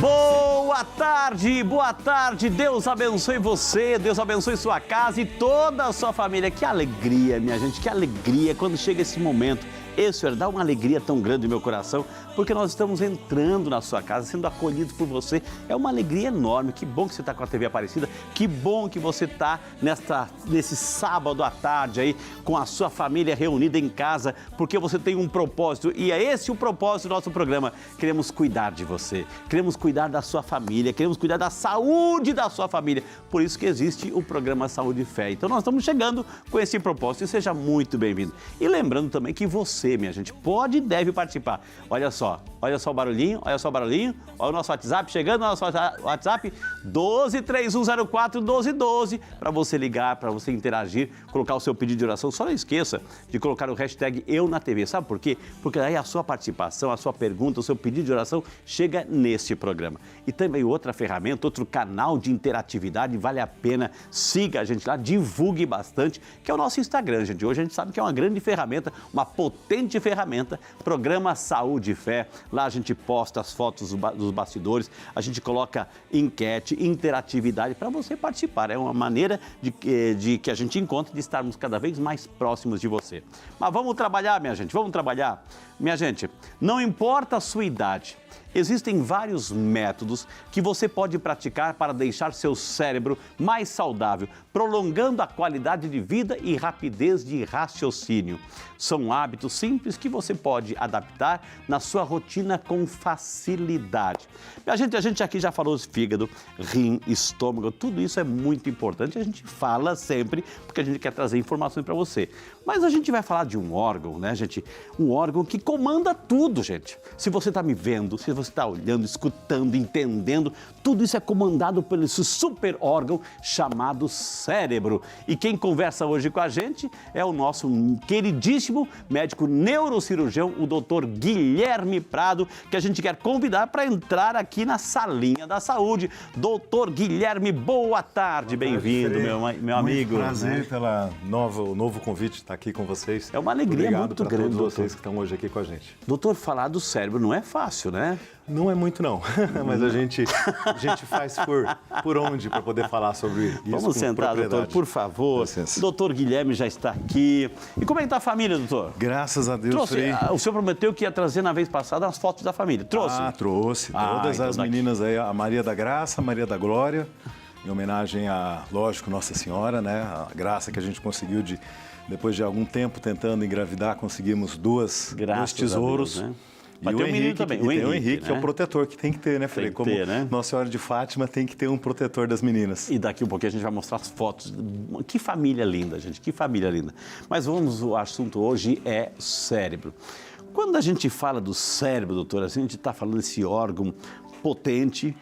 Boa tarde, Deus abençoe você, Deus abençoe sua casa e toda a sua família. Que alegria, minha gente, que alegria quando chega esse momento. Senhor, dá uma alegria tão grande no meu coração, porque nós estamos entrando na sua casa, sendo acolhidos por você. É uma alegria enorme. Que bom que você está com a TV Aparecida, que bom que você está nesse sábado à tarde aí, com a sua família reunida em casa, porque você tem um propósito, e é esse o propósito do nosso programa. Queremos cuidar de você, queremos cuidar da sua família, queremos cuidar da saúde da sua família. Por isso que existe o programa Saúde e Fé. Então nós estamos chegando com esse propósito e seja muito bem-vindo. E lembrando também que você, minha gente, pode e deve participar. Olha só o barulhinho, olha o nosso WhatsApp chegando, nosso WhatsApp 1231041212 para você ligar, para você interagir, colocar o seu pedido de oração. Só não esqueça de colocar o hashtag Eu na TV, sabe por quê? Porque aí a sua participação, a sua pergunta, o seu pedido de oração chega neste programa. E também outra ferramenta, outro canal de interatividade, vale a pena, siga a gente lá, divulgue bastante, que é o nosso Instagram, gente. Hoje a gente sabe que é uma grande ferramenta, uma potente ferramenta, programa Saúde e Fé. Lá a gente posta as fotos dos bastidores, a gente coloca enquete, interatividade para você participar. É uma maneira de que a gente encontre de estarmos cada vez mais próximos de você. Mas vamos trabalhar, minha gente, vamos trabalhar. Minha gente, não importa a sua idade, existem vários métodos que você pode praticar para deixar seu cérebro mais saudável, prolongando a qualidade de vida e rapidez de raciocínio. São hábitos simples que você pode adaptar na sua rotina com facilidade. A gente aqui já falou de fígado, rim, estômago, tudo isso é muito importante. A gente fala sempre porque a gente quer trazer informações para você. Mas a gente vai falar de um órgão, né, gente? Um órgão que comanda tudo, gente. Se você está me vendo, se você está olhando, escutando, entendendo, tudo isso é comandado por esse super órgão chamado cérebro. E quem conversa hoje com a gente é o nosso queridíssimo médico neurocirurgião, o doutor Guilherme Prado, que a gente quer convidar para entrar aqui na salinha da saúde. Doutor Guilherme, boa tarde, bem-vindo, meu amigo. Prazer, né? pela novo convite de estar aqui com vocês. É uma alegria muito grande, todos doutor. vocês que estão hoje aqui com a gente. Doutor, falar do cérebro não é fácil, né? Não é muito, não. Mas a gente faz por onde para poder falar sobre isso. Vamos sentar, doutor, por favor. O doutor Guilherme já está aqui. E como é que está a família, doutor? Graças a Deus, Frei. O senhor prometeu que ia trazer na vez passada as fotos da família. Trouxe? Trouxe. Todas então as meninas aí, a Maria da Graça, a Maria da Glória, em homenagem a, lógico, Nossa Senhora, né? A graça que a gente conseguiu depois de algum tempo tentando engravidar, conseguimos dois tesouros. Deus, né? E o Henrique também. O Henrique, né? que é o protetor que tem que ter, né, Frei? Como né? Nossa Senhora de Fátima tem que ter um protetor das meninas. E daqui um pouquinho a gente vai mostrar as fotos. Que família linda, gente, que família linda. Mas o assunto hoje é cérebro. Quando a gente fala do cérebro, doutora, a gente está falando desse órgão potente.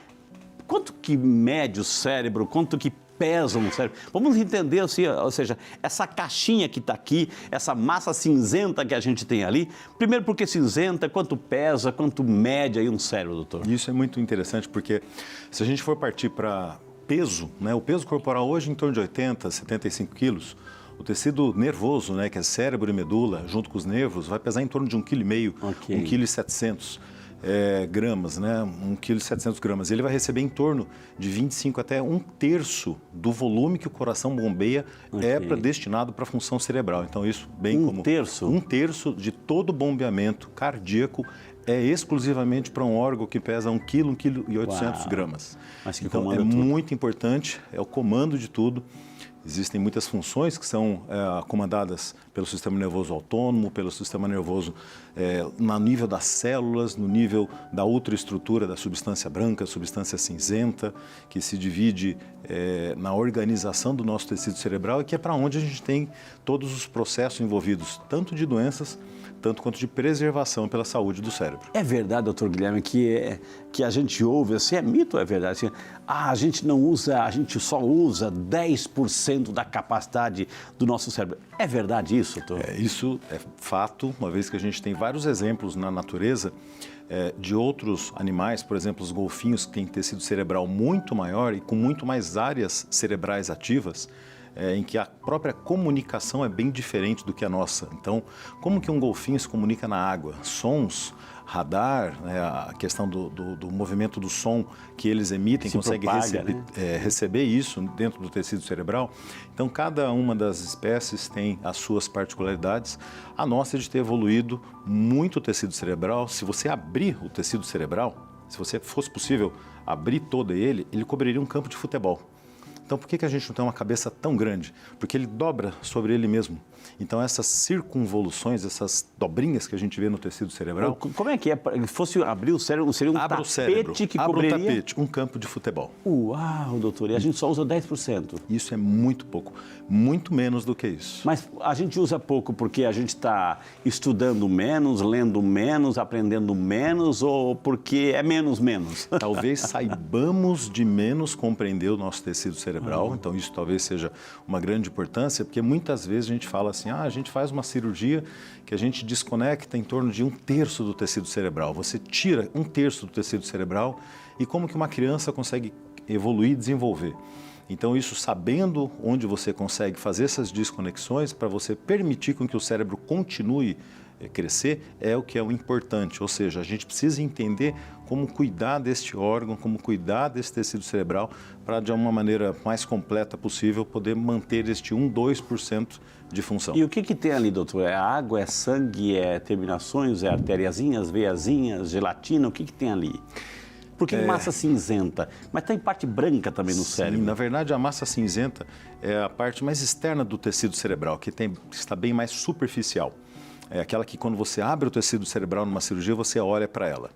Quanto que mede o cérebro? Quanto que pesa um cérebro? Vamos entender, assim, ou seja, essa caixinha que está aqui, essa massa cinzenta que a gente tem ali. Primeiro, porque cinzenta, quanto pesa, quanto mede aí um cérebro, doutor? Isso é muito interessante, porque se a gente for partir para peso, né, o peso corporal hoje em torno de 80, 75 quilos, o tecido nervoso, né, que é cérebro e medula, junto com os nervos, vai pesar em torno de 1,5 kg, 1,7 kg. Gramas, né? 1,7 kg. Ele vai receber em torno de 25 até 1/3 do volume que o coração bombeia destinado para a função cerebral. Então isso bem como... 1/3? 1/3 de todo o bombeamento cardíaco é exclusivamente para um órgão que pesa 1,8 kg. Então é muito importante, é o comando de tudo. Existem muitas funções que são comandadas pelo sistema nervoso autônomo, pelo sistema nervoso no nível das células, no nível da ultraestrutura da substância branca, substância cinzenta, que se divide na organização do nosso tecido cerebral e que é para onde a gente tem todos os processos envolvidos, tanto de doenças, tanto quanto de preservação pela saúde do cérebro. É verdade, doutor Guilherme, que a gente ouve, assim, é mito ou é verdade? Assim, a gente só usa 10% da capacidade do nosso cérebro. É verdade isso, doutor? Isso é fato, uma vez que a gente tem vários exemplos na natureza de outros animais, por exemplo, os golfinhos, que têm tecido cerebral muito maior e com muito mais áreas cerebrais ativas, em que a própria comunicação é bem diferente do que a nossa. Então, como que um golfinho se comunica na água? Sons radar, né, a questão do movimento do som que eles emitem, consegue receber isso dentro do tecido cerebral. Então, cada uma das espécies tem as suas particularidades. A nossa é de ter evoluído muito o tecido cerebral. Se você abrir o tecido cerebral, se você fosse possível abrir todo ele, ele cobriria um campo de futebol. Então, por que a gente não tem uma cabeça tão grande? Porque ele dobra sobre ele mesmo. Então, essas circunvoluções, essas dobrinhas que a gente vê no tecido cerebral... Como é que é? Se fosse abrir o cérebro, seria um tapete que cobriria... Abre um tapete, um campo de futebol. Uau, doutor, e a gente só usa 10%. Isso é muito pouco, muito menos do que isso. Mas a gente usa pouco porque a gente está estudando menos, lendo menos, aprendendo menos, ou porque é menos? Talvez saibamos de menos compreender o nosso tecido cerebral, então isso talvez seja uma grande importância, porque muitas vezes a gente fala assim, a gente faz uma cirurgia que a gente desconecta em torno de 1/3 do tecido cerebral. Você tira 1/3 do tecido cerebral e como que uma criança consegue evoluir e desenvolver? Então isso sabendo onde você consegue fazer essas desconexões para você permitir com que o cérebro continue crescer é o que é o importante, ou seja, a gente precisa entender como cuidar deste órgão, como cuidar desse tecido cerebral para de uma maneira mais completa possível poder manter este 2% de função. E o que tem ali, doutor? É água, é sangue, é terminações, é arteriazinhas, veiazinhas, gelatina, o que tem ali? Porque massa cinzenta, mas tem parte branca também no cérebro. Na verdade, a massa cinzenta é a parte mais externa do tecido cerebral, que está bem mais superficial. É aquela que quando você abre o tecido cerebral numa cirurgia, você olha para ela.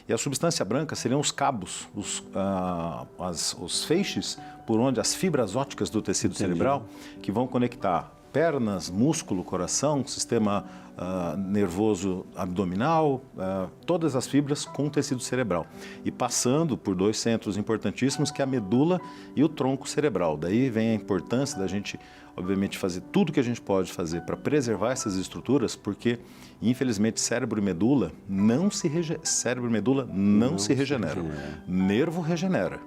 E a substância branca seriam os cabos, os feixes por onde as fibras ópticas do tecido cerebral que vão conectar pernas, músculo, coração, sistema nervoso abdominal, todas as fibras com o tecido cerebral. E passando por 2 centros importantíssimos, que é a medula e o tronco cerebral. Daí vem a importância da gente, obviamente, fazer tudo que a gente pode fazer para preservar essas estruturas, porque, infelizmente, cérebro e medula não se regeneram. Nervo regenera.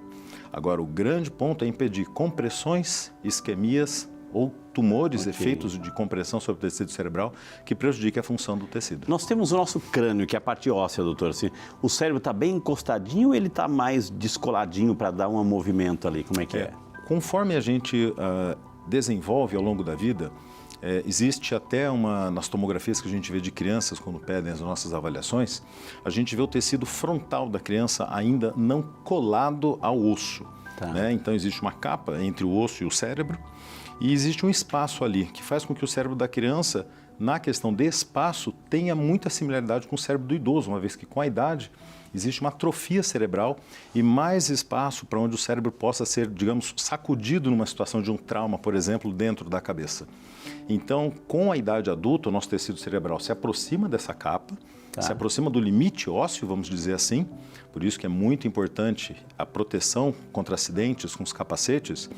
Agora, o grande ponto é impedir compressões, isquemias ou tumores, efeitos de compressão sobre o tecido cerebral que prejudiquem a função do tecido. Nós temos o nosso crânio, que é a parte óssea, doutor. Assim, o cérebro está bem encostadinho ou ele está mais descoladinho para dar um movimento ali? Como é que é? Conforme a gente desenvolve ao longo da vida, existe até nas tomografias que a gente vê de crianças quando pedem as nossas avaliações, a gente vê o tecido frontal da criança ainda não colado ao osso. Né? Então existe uma capa entre o osso e o cérebro e existe um espaço ali que faz com que o cérebro da criança, na questão de espaço, tenha muita similaridade com o cérebro do idoso, uma vez que com a idade existe uma atrofia cerebral e mais espaço para onde o cérebro possa ser, digamos, sacudido numa situação de um trauma, por exemplo, dentro da cabeça. Então, com a idade adulta, o nosso tecido cerebral se aproxima dessa capa, se aproxima do limite ósseo, vamos dizer assim, por isso que é muito importante a proteção contra acidentes com os capacetes,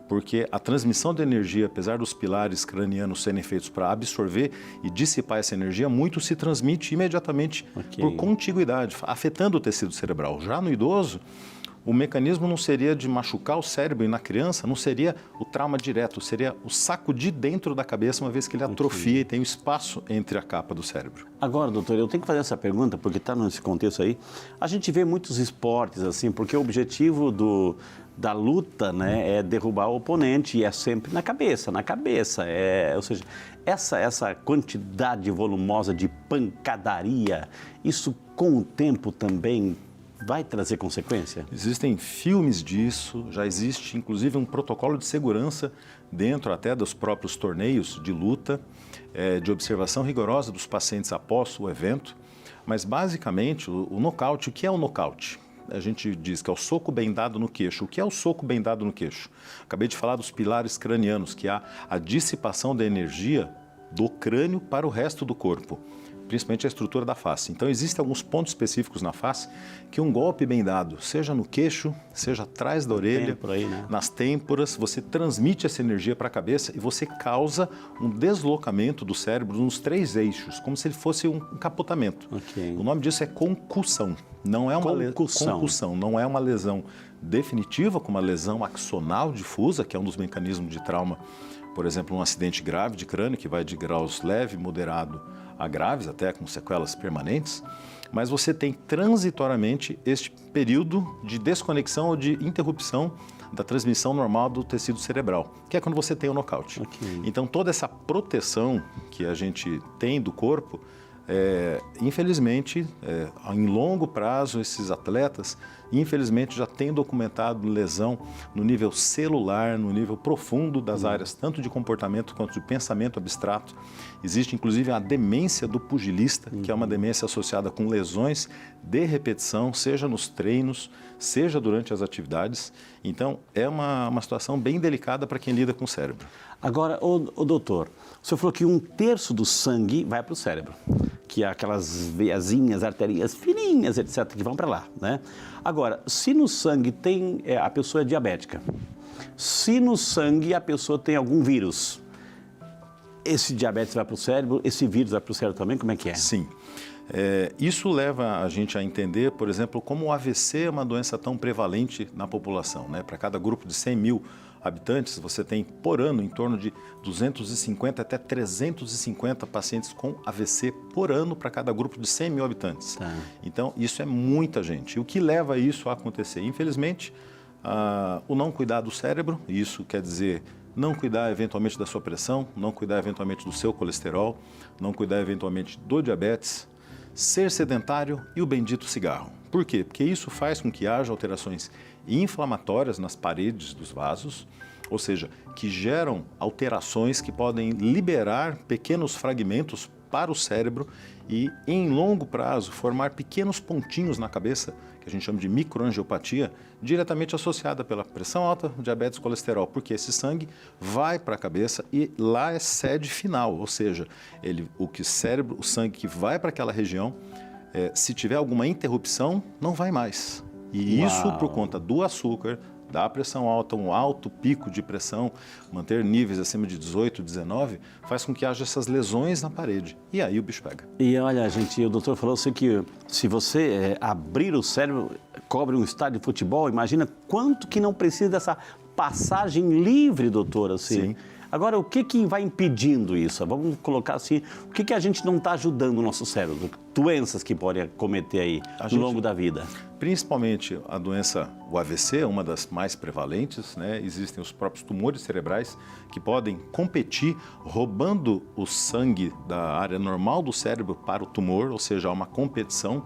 porque a transmissão de energia, apesar dos pilares cranianos serem feitos para absorver e dissipar essa energia, muito se transmite imediatamente por contiguidade, afetando o tecido cerebral. Já no idoso, o mecanismo não seria de machucar o cérebro e na criança não seria o trauma direto, seria o sacudir dentro da cabeça, uma vez que ele atrofia e tem um espaço entre a capa do cérebro. Agora, doutor, eu tenho que fazer essa pergunta, porque está nesse contexto aí. A gente vê muitos esportes assim, porque o objetivo da luta, né, é derrubar o oponente e é sempre na cabeça. Ou seja, essa quantidade volumosa de pancadaria, isso com o tempo também vai trazer consequência? Existem filmes disso, já existe inclusive um protocolo de segurança dentro até dos próprios torneios de luta, de observação rigorosa dos pacientes após o evento, mas basicamente o nocaute, o que é o nocaute? A gente diz que é o soco bem dado no queixo. O que é o soco bem dado no queixo? Acabei de falar dos pilares cranianos, que há a dissipação da energia do crânio para o resto do corpo, principalmente a estrutura da face. Então, existem alguns pontos específicos na face que um golpe bem dado, seja no queixo, seja atrás da orelha, nas têmporas, você transmite essa energia para a cabeça e você causa um deslocamento do cérebro nos 3 eixos, como se ele fosse um encapotamento. O nome disso é concussão. Não é uma concussão, não é uma lesão definitiva, como a lesão axonal difusa, que é um dos mecanismos de trauma, por exemplo, um acidente grave de crânio, que vai de graus leve, moderado a graves, até com sequelas permanentes, mas você tem transitoriamente este período de desconexão ou de interrupção da transmissão normal do tecido cerebral, que é quando você tem o nocaute. Okay. Então, toda essa proteção que a gente tem do corpo, infelizmente, em longo prazo, esses atletas, infelizmente, já têm documentado lesão no nível celular, no nível profundo das áreas, tanto de comportamento quanto de pensamento abstrato. Existe, inclusive, a demência do pugilista, que é uma demência associada com lesões de repetição, seja nos treinos, seja durante as atividades. Então, é uma situação bem delicada para quem lida com o cérebro. Agora, o doutor, o senhor falou que 1/3 do sangue vai para o cérebro, que é aquelas veiazinhas, arterinhas fininhas, etc., que vão para lá, né? Agora, se no sangue tem, a pessoa é diabética, se no sangue a pessoa tem algum vírus, esse diabetes vai para o cérebro, esse vírus vai para o cérebro também, como é que é? Sim. Isso leva a gente a entender, por exemplo, como o AVC é uma doença tão prevalente na população, né? Para cada grupo de 100 mil habitantes, você tem por ano em torno de 250 até 350 pacientes com AVC por ano para cada grupo de 100 mil habitantes. Tá. Então, isso é muita gente. E o que leva isso a acontecer? Infelizmente, o não cuidar do cérebro, isso quer dizer não cuidar eventualmente da sua pressão, não cuidar eventualmente do seu colesterol, não cuidar eventualmente do diabetes, ser sedentário e o bendito cigarro. Por quê? Porque isso faz com que haja alterações inflamatórias nas paredes dos vasos, ou seja, que geram alterações que podem liberar pequenos fragmentos para o cérebro e, em longo prazo, formar pequenos pontinhos na cabeça, que a gente chama de microangiopatia, diretamente associada pela pressão alta, diabetes e colesterol, porque esse sangue vai para a cabeça e lá é sede final, ou seja, o sangue que vai para aquela região, se tiver alguma interrupção, não vai mais. E isso por conta do açúcar, da pressão alta, um alto pico de pressão, manter níveis acima de 18, 19, faz com que haja essas lesões na parede. E aí o bicho pega. E olha, gente, o doutor falou assim que se você abrir o cérebro, cobre um estádio de futebol, imagina quanto que não precisa dessa passagem livre, doutor, assim. Sim. Agora, o que vai impedindo isso? Vamos colocar assim, o que a gente não está ajudando o nosso cérebro? Doenças que podem acometer aí ao longo da vida? Principalmente a doença, o AVC, é uma das mais prevalentes, né? Existem os próprios tumores cerebrais que podem competir roubando o sangue da área normal do cérebro para o tumor, ou seja, há uma competição.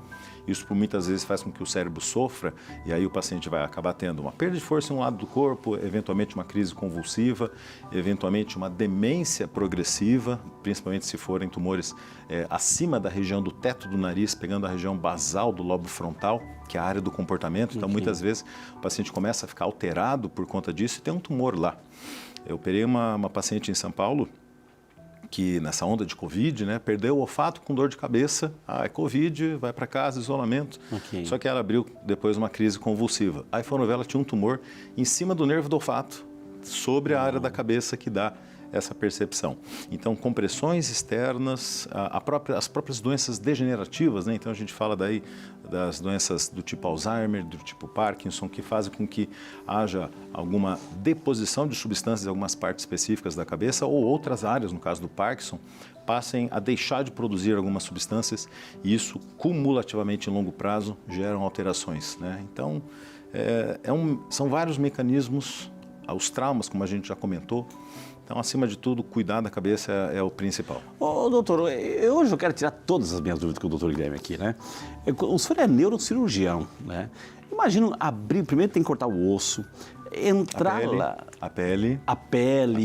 Isso por muitas vezes faz com que o cérebro sofra e aí o paciente vai acabar tendo uma perda de força em um lado do corpo, eventualmente uma crise convulsiva, eventualmente uma demência progressiva, principalmente se forem tumores acima da região do teto do nariz, pegando a região basal do lobo frontal, que é a área do comportamento. Então, muitas vezes o paciente começa a ficar alterado por conta disso e tem um tumor lá. Eu operei uma paciente em São Paulo, que nessa onda de Covid, né, perdeu o olfato com dor de cabeça, é Covid, vai para casa, isolamento. Só que ela abriu depois uma crise convulsiva. Aí foram ver, ela tinha um tumor em cima do nervo do olfato, sobre a área da cabeça que dá essa percepção. Então, compressões externas, as próprias doenças degenerativas, né? Então a gente fala daí das doenças do tipo Alzheimer, do tipo Parkinson, que fazem com que haja alguma deposição de substâncias em algumas partes específicas da cabeça ou outras áreas, no caso do Parkinson, passem a deixar de produzir algumas substâncias e isso, cumulativamente em longo prazo, geram alterações, né? Então, são vários mecanismos, os traumas, como a gente já comentou. Então, acima de tudo, cuidar da cabeça é o principal. Doutor, hoje eu quero tirar todas as minhas dúvidas com o doutor Guilherme aqui, né? O senhor é neurocirurgião, né? Imagina abrir, primeiro tem que cortar o osso, entrar lá... A pele,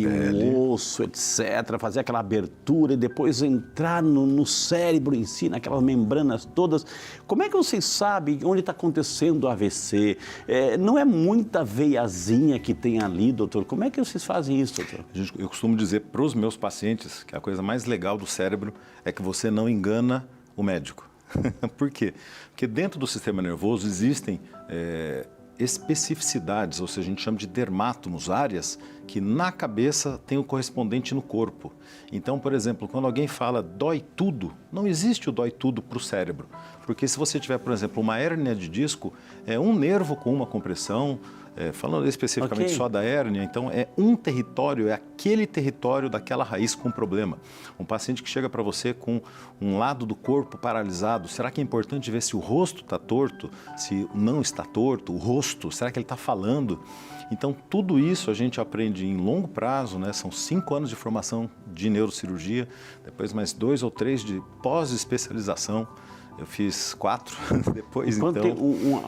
o osso, etc., fazer aquela abertura e depois entrar no cérebro em si, naquelas membranas todas. Como é que vocês sabem onde está acontecendo o AVC? Não é muita veiazinha que tem ali, doutor? Como é que vocês fazem isso, doutor? Eu costumo dizer para os meus pacientes que a coisa mais legal do cérebro é que você não engana o médico. Por quê? Porque dentro do sistema nervoso existem especificidades, ou seja, a gente chama de dermátomos, áreas que na cabeça tem o correspondente no corpo. Então, por exemplo, quando alguém fala dói tudo, não existe o dói tudo para o cérebro. Porque se você tiver, por exemplo, uma hérnia de disco, um nervo com uma compressão, falando especificamente só da hérnia, então é um território, é aquele território daquela raiz com problema. Um paciente que chega para você com um lado do corpo paralisado, será que é importante ver se o rosto está torto, se não está torto, o rosto, será que ele está falando? Então, tudo isso a gente aprende em longo prazo, né? São 5 anos de formação de neurocirurgia, depois mais 2 ou 3 de pós-especialização. Eu fiz 4 depois, quando então... tem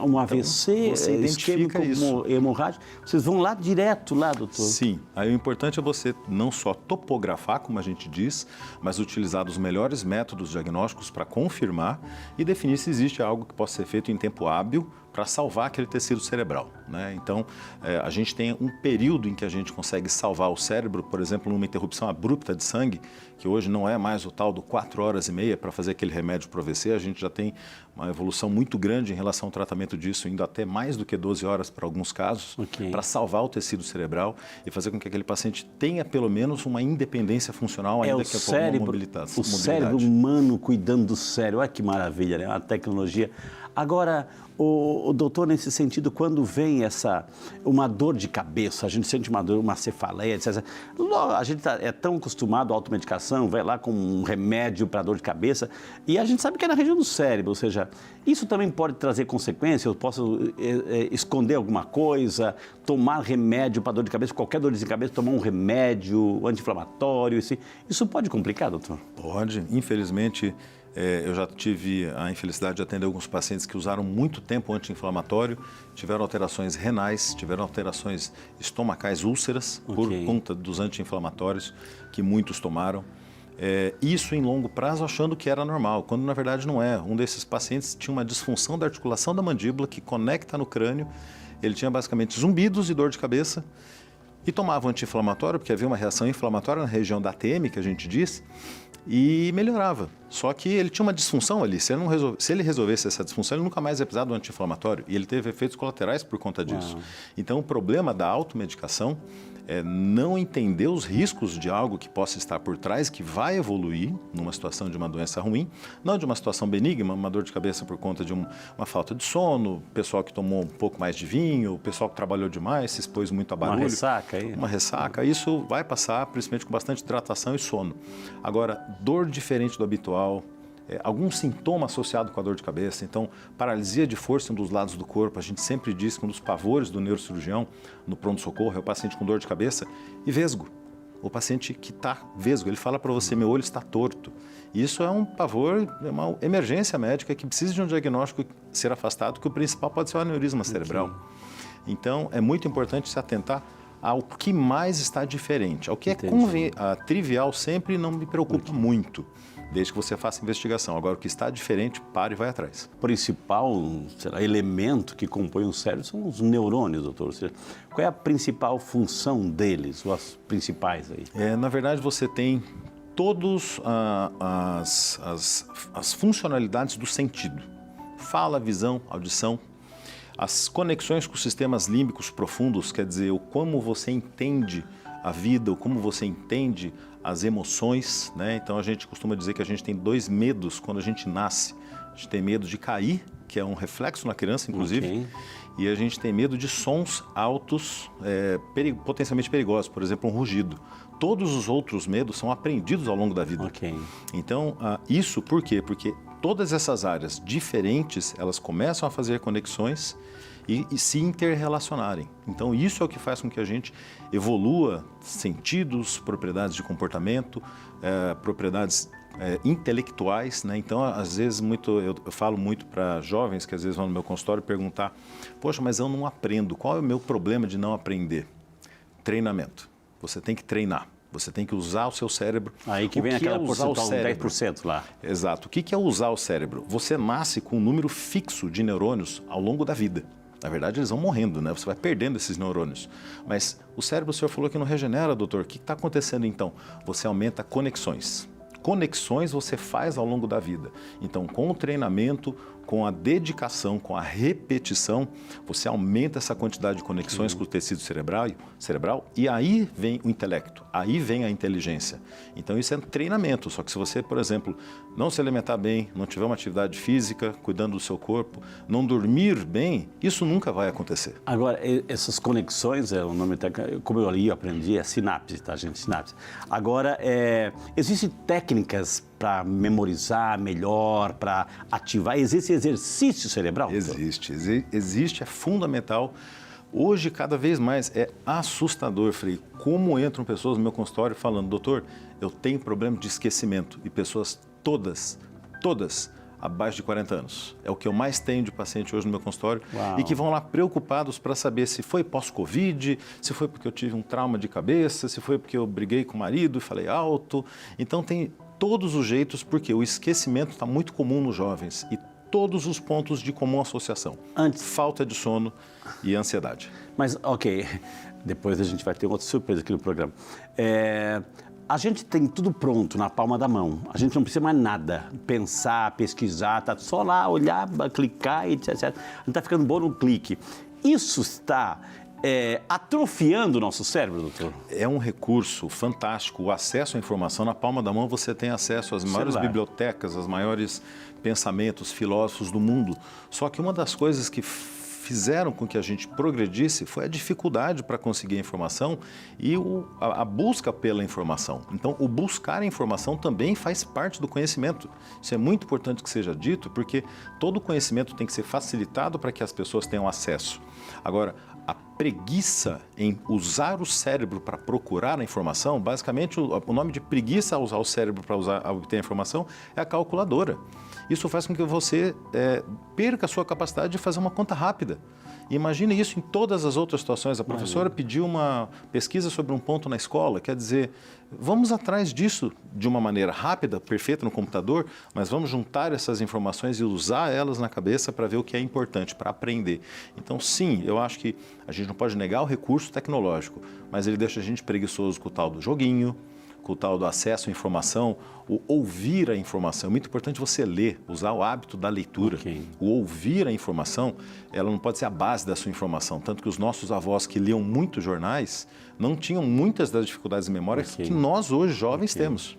um AVC, você identifica isso. Hemorrágico, vocês vão lá direto, doutor? Sim. Aí o importante é você não só topografar, como a gente diz, mas utilizar os melhores métodos diagnósticos para confirmar e definir se existe algo que possa ser feito em tempo hábil para salvar aquele tecido cerebral, né? Então, a gente tem um período em que a gente consegue salvar o cérebro, por exemplo, numa interrupção abrupta de sangue, que hoje não é mais o tal do 4 horas e meia para fazer aquele remédio para o AVC, a gente já tem uma evolução muito grande em relação ao tratamento disso, indo até mais do que 12 horas para alguns casos, para salvar o tecido cerebral e fazer com que aquele paciente tenha pelo menos uma independência funcional, ainda que com uma mobilidade. O cérebro humano cuidando do cérebro, olha que maravilha, né? Uma tecnologia. Agora, o doutor, nesse sentido, quando vem uma dor de cabeça, a gente sente uma dor, uma cefaleia, etc. A gente é tão acostumado à automedicação, vai lá com um remédio para dor de cabeça, e a gente sabe que é na região do cérebro, ou seja, isso também pode trazer consequências, eu posso esconder alguma coisa, tomar remédio para dor de cabeça, qualquer dor de cabeça, tomar um remédio anti-inflamatório, isso pode complicar, doutor? Pode, infelizmente. Eu já tive a infelicidade de atender alguns pacientes que usaram muito tempo anti-inflamatório, tiveram alterações renais, tiveram alterações estomacais, úlceras, por conta dos anti-inflamatórios que muitos tomaram. Isso em longo prazo achando que era normal, quando na verdade não é. Um desses pacientes tinha uma disfunção da articulação da mandíbula que conecta no crânio, ele tinha basicamente zumbidos e dor de cabeça e tomava anti-inflamatório, porque havia uma reação inflamatória na região da ATM, que a gente diz, e melhorava. Só que ele tinha uma disfunção ali. Se ele resolvesse essa disfunção, ele nunca mais ia precisar do anti-inflamatório. E ele teve efeitos colaterais por conta disso. Uau. Então, o problema da automedicação é não entender os riscos de algo que possa estar por trás, que vai evoluir numa situação de uma doença ruim, não de uma situação benigna, uma dor de cabeça por conta de uma falta de sono, pessoal que tomou um pouco mais de vinho, o pessoal que trabalhou demais, se expôs muito a barulho. Uma ressaca aí. Uma ressaca. Isso vai passar, principalmente com bastante hidratação e sono. Agora, dor diferente do habitual, algum sintoma associado com a dor de cabeça, então paralisia de força em um dos lados do corpo, a gente sempre diz que um dos pavores do neurocirurgião no pronto-socorro é o paciente com dor de cabeça e vesgo. O paciente que está vesgo, ele fala para você, meu olho está torto. Isso é um pavor, é uma emergência médica que precisa de um diagnóstico ser afastado, que o principal pode ser o aneurisma cerebral. Então, é muito importante se atentar ao que mais está diferente. Ao que é trivial sempre não me preocupa muito, desde que você faça investigação. Agora, o que está diferente, pare e vai atrás. O principal elemento que compõe o cérebro são os neurônios, doutor. Ou seja, qual é a principal função deles, ou as principais aí? Na verdade, você tem todas as funcionalidades do sentido. Fala, visão, audição. As conexões com os sistemas límbicos profundos, quer dizer, o como você entende a vida, o como você entende as emoções, né? Então a gente costuma dizer que a gente tem 2 medos quando a gente nasce. A gente tem medo de cair, que é um reflexo na criança, inclusive, e a gente tem medo de sons altos, potencialmente perigosos, por exemplo, um rugido. Todos os outros medos são aprendidos ao longo da vida. Então, isso por quê? Porque todas essas áreas diferentes, elas começam a fazer conexões e se interrelacionarem. Então, isso é o que faz com que a gente evolua sentidos, propriedades de comportamento, propriedades intelectuais, né? Então, às vezes, eu falo muito para jovens que às vezes vão no meu consultório perguntar, poxa, mas eu não aprendo, qual é o meu problema de não aprender? Treinamento. Você tem que treinar. Você tem que usar o seu cérebro. Aí que vem aquela porcentagem, 10% lá. Exato. O que é usar o cérebro? Você nasce com um número fixo de neurônios ao longo da vida. Na verdade, eles vão morrendo, né? Você vai perdendo esses neurônios. Mas o cérebro, o senhor falou que não regenera, doutor. O que está acontecendo então? Você aumenta conexões. Conexões você faz ao longo da vida. Então, com o treinamento, com a dedicação, com a repetição, você aumenta essa quantidade de conexões com o tecido cerebral e aí vem o intelecto, aí vem a inteligência. Então isso é treinamento, só que se você, por exemplo, não se alimentar bem, não tiver uma atividade física, cuidando do seu corpo, não dormir bem, isso nunca vai acontecer. Agora, essas conexões, o nome técnico, como eu ali aprendi, é sinapse, tá, gente? Sinapse. Agora, existem técnicas para memorizar melhor, para ativar? Existe exercício cerebral? Existe, é fundamental. Hoje, cada vez mais, é assustador, Frei, como entram pessoas no meu consultório falando, doutor, eu tenho problema de esquecimento. E pessoas todas abaixo de 40 anos. É o que eu mais tenho de paciente hoje no meu consultório. Uau. E que vão lá preocupados para saber se foi pós-Covid, se foi porque eu tive um trauma de cabeça, se foi porque eu briguei com o marido e falei alto. Então tem todos os jeitos, porque o esquecimento está muito comum nos jovens e todos os pontos de comum associação. Falta de sono e ansiedade. Mas, ok, depois a gente vai ter outra surpresa aqui no programa. A gente tem tudo pronto na palma da mão. A gente não precisa mais nada. Pensar, pesquisar, tá só lá, olhar, clicar, etc. A gente está ficando bom no clique. Isso está atrofiando o nosso cérebro, doutor? É um recurso fantástico. O acesso à informação na palma da mão, você tem acesso às maiores bibliotecas, aos maiores pensamentos, filósofos do mundo. Só que uma das coisas que fizeram com que a gente progredisse foi a dificuldade para conseguir a informação e a busca pela informação. Então, o buscar a informação também faz parte do conhecimento. Isso é muito importante que seja dito, porque todo conhecimento tem que ser facilitado para que as pessoas tenham acesso. Agora, a preguiça em usar o cérebro para procurar a informação, basicamente o nome de preguiça a usar o cérebro para obter a informação é a calculadora. Isso faz com que você perca a sua capacidade de fazer uma conta rápida. Imagine isso em todas as outras situações. A professora pediu uma pesquisa sobre um ponto na escola, quer dizer, vamos atrás disso de uma maneira rápida, perfeita no computador, mas vamos juntar essas informações e usar elas na cabeça para ver o que é importante, para aprender. Então, sim, eu acho que a gente não pode negar o recurso tecnológico, mas ele deixa a gente preguiçoso com o tal do joguinho, com o tal do acesso à informação, o ouvir a informação. É muito importante você ler, usar o hábito da leitura. Okay. O ouvir a informação, ela não pode ser a base da sua informação. Tanto que os nossos avós que liam muitos jornais não tinham muitas das dificuldades de memória que nós hoje jovens temos.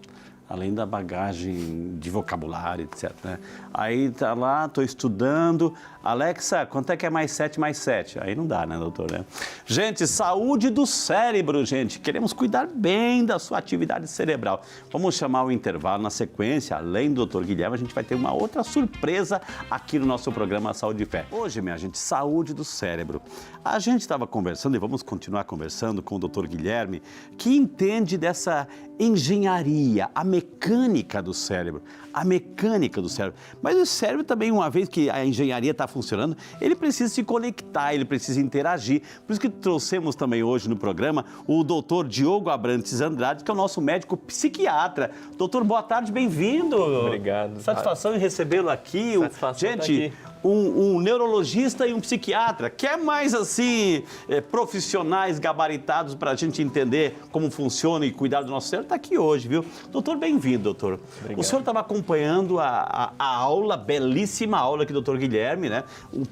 Além da bagagem de vocabulário, etc. Né? Aí tá lá, estou estudando. Alexa, quanto é que é mais 7 mais 7? Aí não dá, né, doutor? Né? Gente, saúde do cérebro, gente. Queremos cuidar bem da sua atividade cerebral. Vamos chamar o intervalo na sequência. Além do doutor Guilherme, a gente vai ter uma outra surpresa aqui no nosso programa Saúde e Fé. Hoje, minha gente, saúde do cérebro. A gente estava conversando e vamos continuar conversando com o doutor Guilherme, que entende dessa engenharia, a mecânica do cérebro. A mecânica do cérebro. Mas o cérebro também, uma vez que a engenharia está funcionando, ele precisa se conectar, ele precisa interagir. Por isso que trouxemos também hoje no programa o doutor Diogo Abrantes Andrade, que é o nosso médico psiquiatra. Doutor, boa tarde, bem-vindo. Obrigado. Satisfação em recebê-lo aqui. Satisfação gente, aqui. Um neurologista e um psiquiatra. Quer mais assim, profissionais gabaritados para a gente entender como funciona e cuidar do nosso cérebro? Está aqui hoje, viu? Doutor, bem-vindo, doutor. Obrigado. O senhor estava acompanhando a aula, belíssima aula que o doutor Guilherme, né?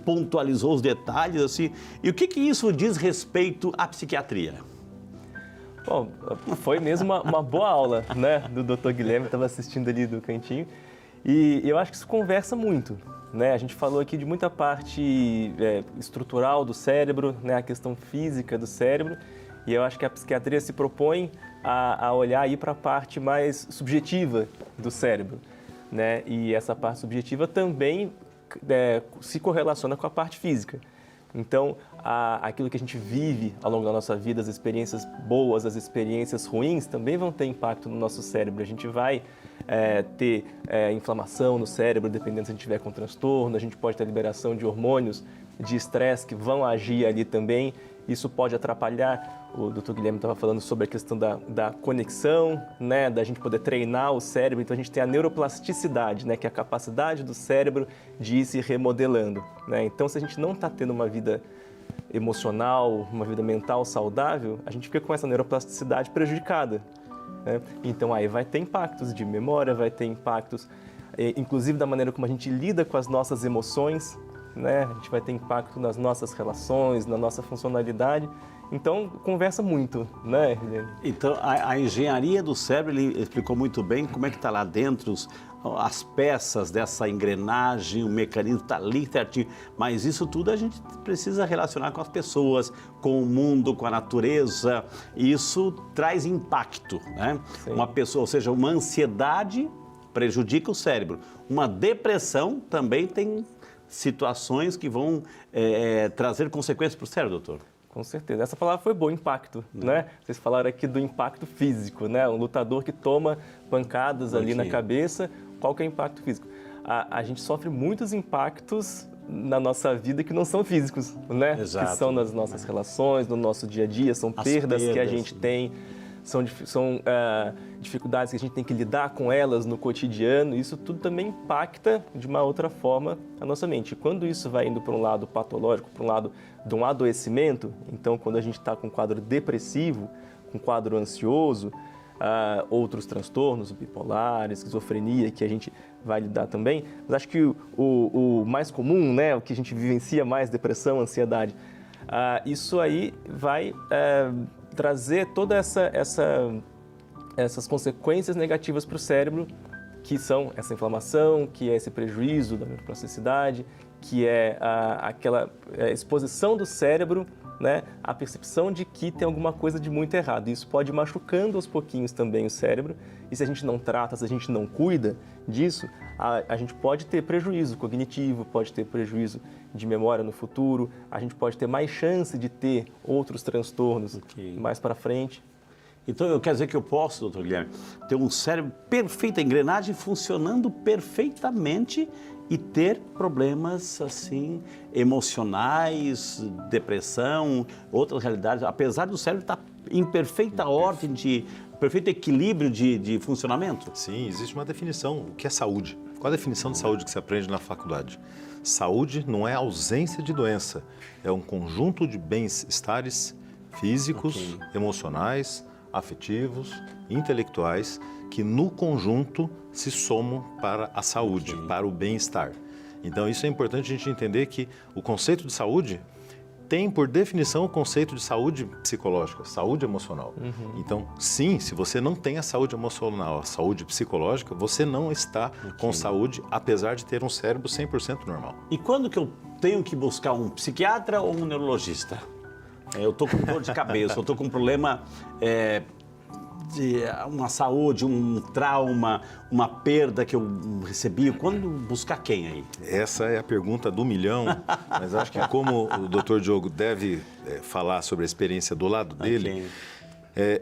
Pontualizou os detalhes, assim. E o que isso diz respeito à psiquiatria? Bom, foi mesmo uma boa aula, né? Do Dr. Guilherme, estava assistindo ali do cantinho. E eu acho que isso conversa muito, né? A gente falou aqui de muita parte estrutural do cérebro, né? A questão física do cérebro. E eu acho que a psiquiatria se propõe a olhar aí para a parte mais subjetiva do cérebro, né? E essa parte subjetiva também se correlaciona com a parte física. Então, aquilo que a gente vive ao longo da nossa vida, as experiências boas, as experiências ruins, também vão ter impacto no nosso cérebro. A gente vai ter inflamação no cérebro, dependendo se a gente tiver com transtorno. A gente pode ter liberação de hormônios de estresse que vão agir ali também. Isso pode atrapalhar. O Dr. Guilherme estava falando sobre a questão da conexão, né, da gente poder treinar o cérebro. Então, a gente tem a neuroplasticidade, né, que é a capacidade do cérebro de ir se remodelando, né? Então, se a gente não está tendo uma vida emocional, uma vida mental saudável, a gente fica com essa neuroplasticidade prejudicada, né? Então, aí vai ter impactos de memória, vai ter impactos inclusive da maneira como a gente lida com as nossas emoções, né? A gente vai ter impacto nas nossas relações, na nossa funcionalidade. Então, conversa muito, né, Guilherme? Então, a engenharia do cérebro, ele explicou muito bem como é que está lá dentro, as peças dessa engrenagem, o mecanismo está ali certinho. Mas isso tudo a gente precisa relacionar com as pessoas, com o mundo, com a natureza. E isso traz impacto, né? Sim. Uma pessoa, ou seja, uma ansiedade prejudica o cérebro. Uma depressão também tem situações que vão trazer consequências para o cérebro, doutor. Com certeza. Essa palavra foi boa, impacto, né? Vocês falaram aqui do impacto físico, né? Um lutador que toma pancadas ali na cabeça, qual que é o impacto físico? A gente sofre muitos impactos na nossa vida que não são físicos, né? Exato. Que são nas nossas relações, no nosso dia a dia, são perdas que a gente tem, são dificuldades que a gente tem que lidar com elas no cotidiano. Isso tudo também impacta de uma outra forma a nossa mente. E quando isso vai indo para um lado patológico, para um lado de um adoecimento, então quando a gente está com um quadro depressivo, com um quadro ansioso, outros transtornos, bipolar, esquizofrenia, que a gente vai lidar também. Mas acho que o mais comum, né, o que a gente vivencia mais, depressão, ansiedade, isso aí vai trazer todas essas consequências negativas para o cérebro, que são essa inflamação, que é esse prejuízo da neuroplasticidade, que é aquela exposição do cérebro, né, a percepção de que tem alguma coisa de muito errado. Isso pode ir machucando aos pouquinhos também o cérebro, e se a gente não trata, se a gente não cuida disso, a gente pode ter prejuízo cognitivo, pode ter prejuízo de memória no futuro, a gente pode ter mais chance de ter outros transtornos mais para frente. Então, eu quero dizer que eu posso, doutor Guilherme, ter um cérebro perfeito, a engrenagem funcionando perfeitamente e ter problemas, assim, emocionais, depressão, outras realidades, apesar do cérebro estar em perfeita ordem, perfeito equilíbrio de funcionamento? Sim, existe uma definição. O que é saúde? Qual a definição de saúde que você aprende na faculdade? Saúde não é ausência de doença, é um conjunto de bem-estares físicos, emocionais, afetivos, intelectuais, que no conjunto se somam para a saúde, para o bem-estar. Então isso é importante a gente entender que o conceito de saúde tem, por definição, o conceito de saúde psicológica, saúde emocional. Então, sim, se você não tem a saúde emocional, a saúde psicológica, você não está com saúde, apesar de ter um cérebro 100% normal. E quando que eu tenho que buscar um psiquiatra ou um neurologista? Eu estou com dor de cabeça, eu estou com um problema de uma saúde, um trauma, uma perda que eu recebi. Quando buscar quem aí? Essa é a pergunta do milhão, mas acho que como o Dr. Diogo deve falar sobre a experiência do lado dele,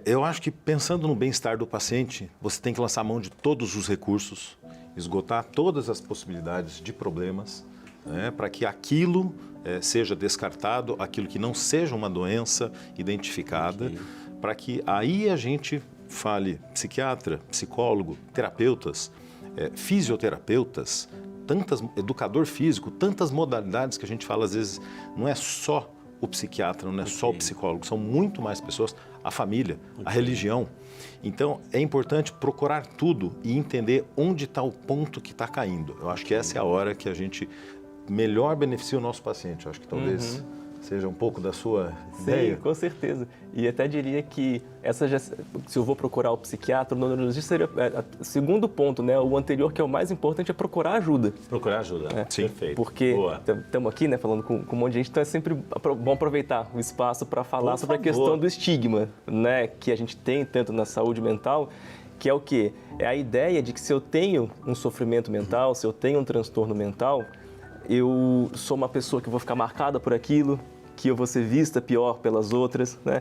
eu acho que pensando no bem-estar do paciente, você tem que lançar mão de todos os recursos, esgotar todas as possibilidades de problemas, para que aquilo seja descartado, aquilo que não seja uma doença identificada, para que aí a gente fale psiquiatra, psicólogo, terapeutas, fisioterapeutas, educador físico, tantas modalidades que a gente fala, às vezes, não é só o psiquiatra, não é só o psicólogo, são muito mais pessoas, a família, a religião. Então, é importante procurar tudo e entender onde está o ponto que está caindo. Eu acho que essa é a hora que a gente melhor beneficia o nosso paciente. Eu acho que talvez seja um pouco da sua ideia. Sim, com certeza. E até diria que se eu vou procurar o psiquiatra, o neurologista seria o segundo ponto, né? O anterior, que é o mais importante, é procurar ajuda. Procurar ajuda, Sim. Perfeito. Porque estamos aqui, né, falando com um monte de gente, então é sempre bom aproveitar o espaço para falar sobre a questão do estigma, né, que a gente tem tanto na saúde mental, que é o quê? É a ideia de que se eu tenho um sofrimento mental, se eu tenho um transtorno mental, eu sou uma pessoa que vou ficar marcada por aquilo, que eu vou ser vista pior pelas outras, né?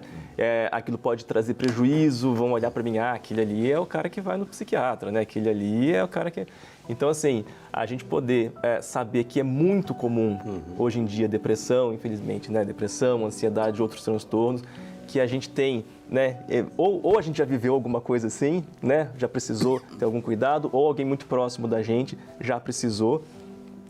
Aquilo pode trazer prejuízo, vão olhar para mim, aquele ali é o cara que vai no psiquiatra, né? Aquele ali é o cara que... Então, assim, a gente poder saber que é muito comum hoje em dia depressão, infelizmente, né? Depressão, ansiedade, outros transtornos, que a gente tem, né? Ou a gente já viveu alguma coisa assim, né? Já precisou ter algum cuidado, ou alguém muito próximo da gente já precisou.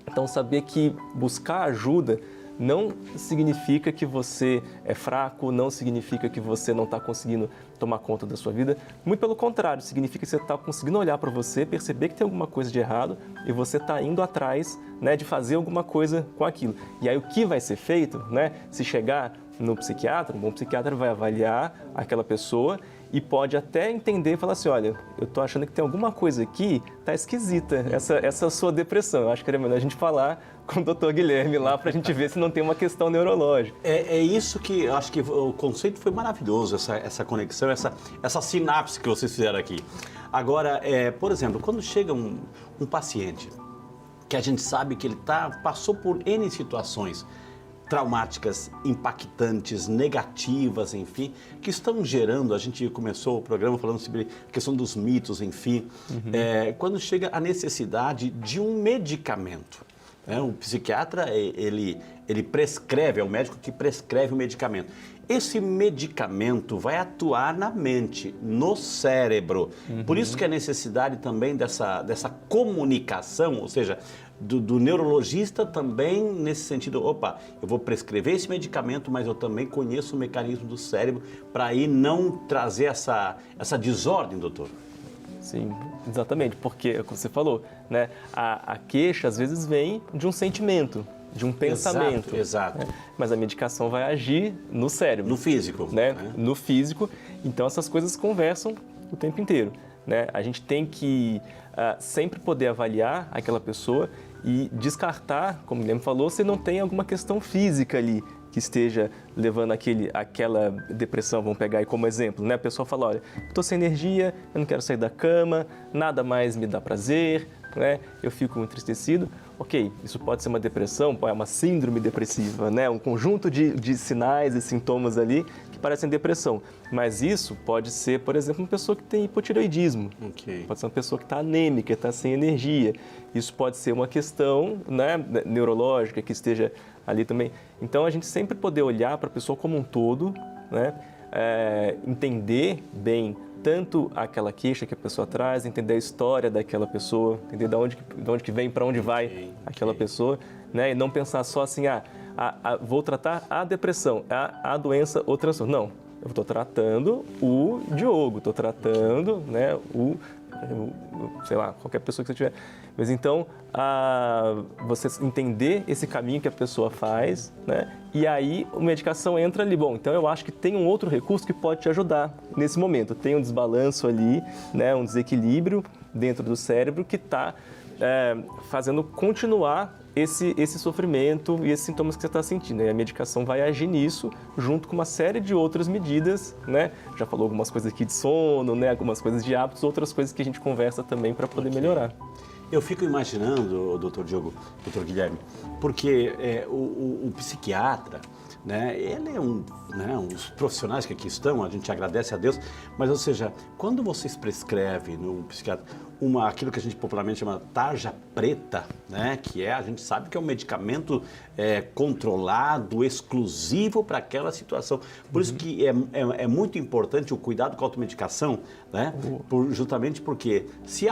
Então, saber que buscar ajuda não significa que você é fraco, não significa que você não está conseguindo tomar conta da sua vida. Muito pelo contrário, significa que você está conseguindo olhar para você, perceber que tem alguma coisa de errado e você está indo atrás, né, de fazer alguma coisa com aquilo. E aí o que vai ser feito, né, se chegar no psiquiatra, um bom psiquiatra vai avaliar aquela pessoa e pode até entender e falar assim, olha, eu estou achando que tem alguma coisa aqui, tá esquisita, essa sua depressão. Eu acho que era melhor a gente falar com o Dr. Guilherme lá para a gente ver se não tem uma questão neurológica. É isso que eu acho que o conceito foi maravilhoso, essa conexão, essa sinapse que vocês fizeram aqui. Agora, por exemplo, quando chega um paciente que a gente sabe que ele passou por N situações traumáticas, impactantes, negativas, enfim, que estão gerando, a gente começou o programa falando sobre a questão dos mitos, enfim, quando chega a necessidade de um medicamento. O psiquiatra, ele prescreve, é o médico que prescreve o medicamento. Esse medicamento vai atuar na mente, no cérebro. Por isso que a necessidade também dessa comunicação, ou seja, do neurologista também nesse sentido, opa, eu vou prescrever esse medicamento, mas eu também conheço o mecanismo do cérebro para aí não trazer essa desordem, doutor. Sim, exatamente, porque, é o que você falou, né? A queixa às vezes vem de um sentimento, de um pensamento. Exato. Né? Mas a medicação vai agir no cérebro. No físico. Né? No físico, então essas coisas conversam o tempo inteiro. Né? A gente tem que sempre poder avaliar aquela pessoa e descartar, como o Guilherme falou, se não tem alguma questão física ali que esteja levando aquela depressão, vamos pegar aí como exemplo, né? A pessoa fala, olha, estou sem energia, eu não quero sair da cama, nada mais me dá prazer, né? Eu fico entristecido. Ok, isso pode ser uma depressão, é uma síndrome depressiva, né? Um conjunto de sinais e sintomas ali que parecem depressão. Mas isso pode ser, por exemplo, uma pessoa que tem hipotireoidismo. Okay. Pode ser uma pessoa que está anêmica, está sem energia. Isso pode ser uma questão, né, neurológica que esteja ali também. Então, a gente sempre poder olhar para a pessoa como um todo, né? Entender bem tanto aquela queixa que a pessoa traz, entender a história daquela pessoa, entender de onde que vem, para onde vai aquela pessoa, né? E não pensar só assim, vou tratar a depressão, a doença ou transtorno. Não, eu estou tratando o Diogo, estou tratando, né, sei lá, qualquer pessoa que você tiver. Mas então, você entender esse caminho que a pessoa faz, né? E aí a medicação entra ali. Bom, então eu acho que tem um outro recurso que pode te ajudar nesse momento. Tem um desbalanço ali, né? Um desequilíbrio dentro do cérebro que está fazendo continuar esse sofrimento e esses sintomas que você está sentindo. E a medicação vai agir nisso, junto com uma série de outras medidas, né? Já falou algumas coisas aqui de sono, né? Algumas coisas de hábitos, outras coisas que a gente conversa também para poder melhorar. Eu fico imaginando, doutor Diogo, doutor Guilherme, porque o psiquiatra, né, ele é um dos profissionais que aqui estão, a gente agradece a Deus, mas, ou seja, quando vocês prescrevem no psiquiatra aquilo que a gente popularmente chama tarja preta, né, que a gente sabe que é um medicamento controlado, exclusivo para aquela situação. Por isso que é muito importante o cuidado com a automedicação, né, justamente porque se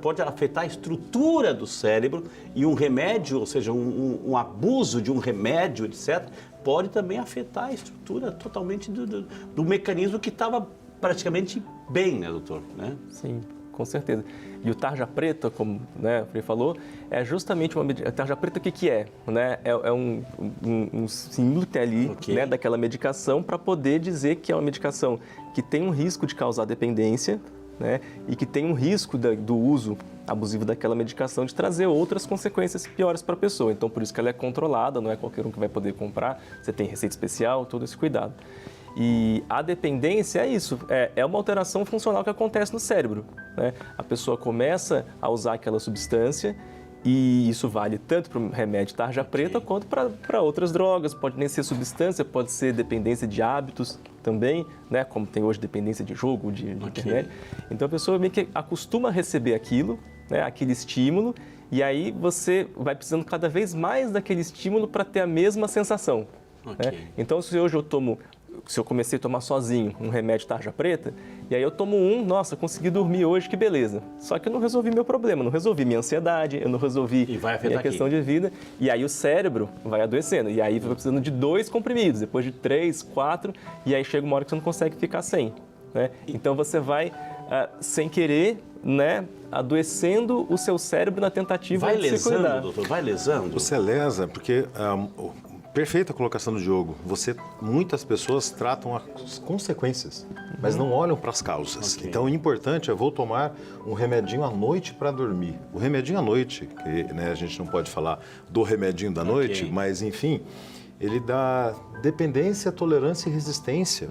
pode afetar a estrutura do cérebro e um remédio, ou seja, um abuso de um remédio, etc., pode também afetar a estrutura totalmente do mecanismo que estava praticamente bem, né, doutor? Né? Sim, com certeza. E o tarja preta, como, né, o Frei falou, é justamente a tarja preta, o que é? Né? É um símbolo que tem ali, né, daquela medicação para poder dizer que é uma medicação que tem um risco de causar dependência, né, e que tem um risco do uso abusivo daquela medicação de trazer outras consequências piores para a pessoa. Então, por isso que ela é controlada, não é qualquer um que vai poder comprar, você tem receita especial, todo esse cuidado. E a dependência é isso, é uma alteração funcional que acontece no cérebro, né? A pessoa começa a usar aquela substância e isso vale tanto para o remédio tarja preta quanto para outras drogas. Pode nem ser substância, pode ser dependência de hábitos também, né? Como tem hoje dependência de jogo, de internet. Então a pessoa meio que acostuma a receber aquilo, né? Aquele estímulo, e aí você vai precisando cada vez mais daquele estímulo para ter a mesma sensação. Né? Então se hoje eu tomo se eu comecei a tomar sozinho um remédio tarja preta, e aí eu tomo nossa, consegui dormir hoje, que beleza. Só que eu não resolvi meu problema, não resolvi minha ansiedade, eu não resolvi minha questão de vida. E aí o cérebro vai adoecendo. E aí vai precisando de 2 comprimidos, depois de 3, 4, e aí chega uma hora que você não consegue ficar sem. Né? Então você vai, sem querer, né, adoecendo o seu cérebro na tentativa de se cuidar. Doutor, vai lesando? Você lesa, porque... perfeita colocação do Diogo. Muitas pessoas tratam as consequências, mas não olham para as causas. Okay. Então, o importante é, vou tomar um remedinho à noite para dormir. O remedinho à noite, que, né, a gente não pode falar do remedinho da noite, mas, enfim, ele dá dependência, tolerância e resistência.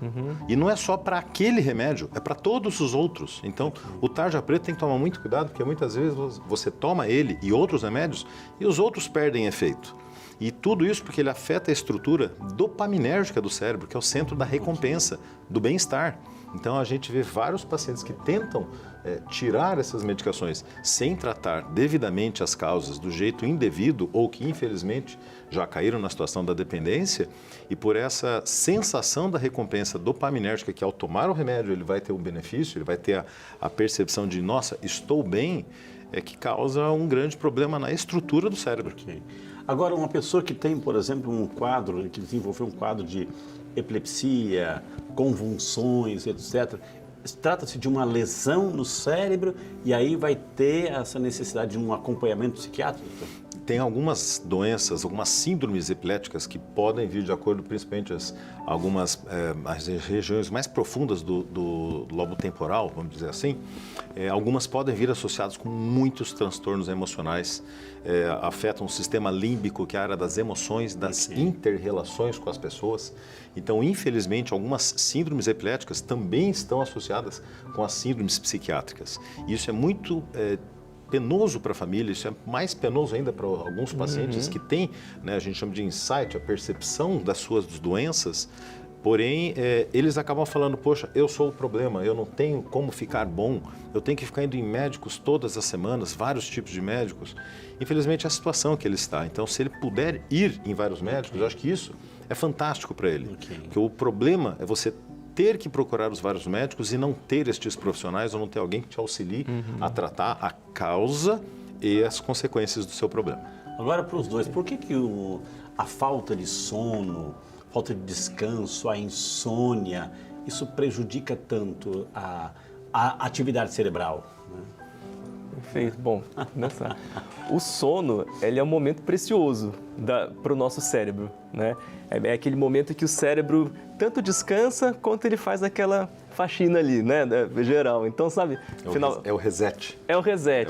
E não é só para aquele remédio, é para todos os outros. Então, o tarja preta tem que tomar muito cuidado, porque muitas vezes você toma ele e outros remédios e os outros perdem efeito. E tudo isso porque ele afeta a estrutura dopaminérgica do cérebro, que é o centro da recompensa, do bem-estar. Então, a gente vê vários pacientes que tentam tirar essas medicações sem tratar devidamente as causas do jeito indevido ou que, infelizmente, já caíram na situação da dependência e por essa sensação da recompensa dopaminérgica que, ao tomar o remédio, ele vai ter um benefício, ele vai ter a percepção de, nossa, estou bem, é que causa um grande problema na estrutura do cérebro. Okay. Agora, uma pessoa que tem, por exemplo, um quadro, que desenvolveu um quadro de epilepsia, convulsões, etc., trata-se de uma lesão no cérebro e aí vai ter essa necessidade de um acompanhamento psiquiátrico? Tem algumas doenças, algumas síndromes epiléticas que podem vir de acordo, principalmente algumas as regiões mais profundas do lobo temporal, vamos dizer assim. Algumas podem vir associadas com muitos transtornos emocionais, afetam o sistema límbico, que é a área das emoções, das inter-relações com as pessoas. Então, infelizmente, algumas síndromes epiléticas também estão associadas com as síndromes psiquiátricas. Isso é muito penoso para a família, isso é mais penoso ainda para alguns pacientes que têm, né, a gente chama de insight, a percepção das suas doenças, porém, eles acabam falando, poxa, eu sou o problema, eu não tenho como ficar bom, eu tenho que ficar indo em médicos todas as semanas, vários tipos de médicos. Infelizmente, é a situação que ele está. Então, se ele puder ir em vários médicos, eu acho que isso é fantástico para ele. Porque o problema é você ter que procurar os vários médicos e não ter estes profissionais ou não ter alguém que te auxilie a tratar a causa e as consequências do seu problema. Agora, para os dois, por que a falta de sono, falta de descanso, a insônia, isso prejudica tanto a atividade cerebral? Perfeito. Bom, o sono, ele é um momento precioso para o nosso cérebro, né? É aquele momento que o cérebro tanto descansa quanto ele faz aquela faxina ali, né, geral. Então, sabe, é o reset. É o reset,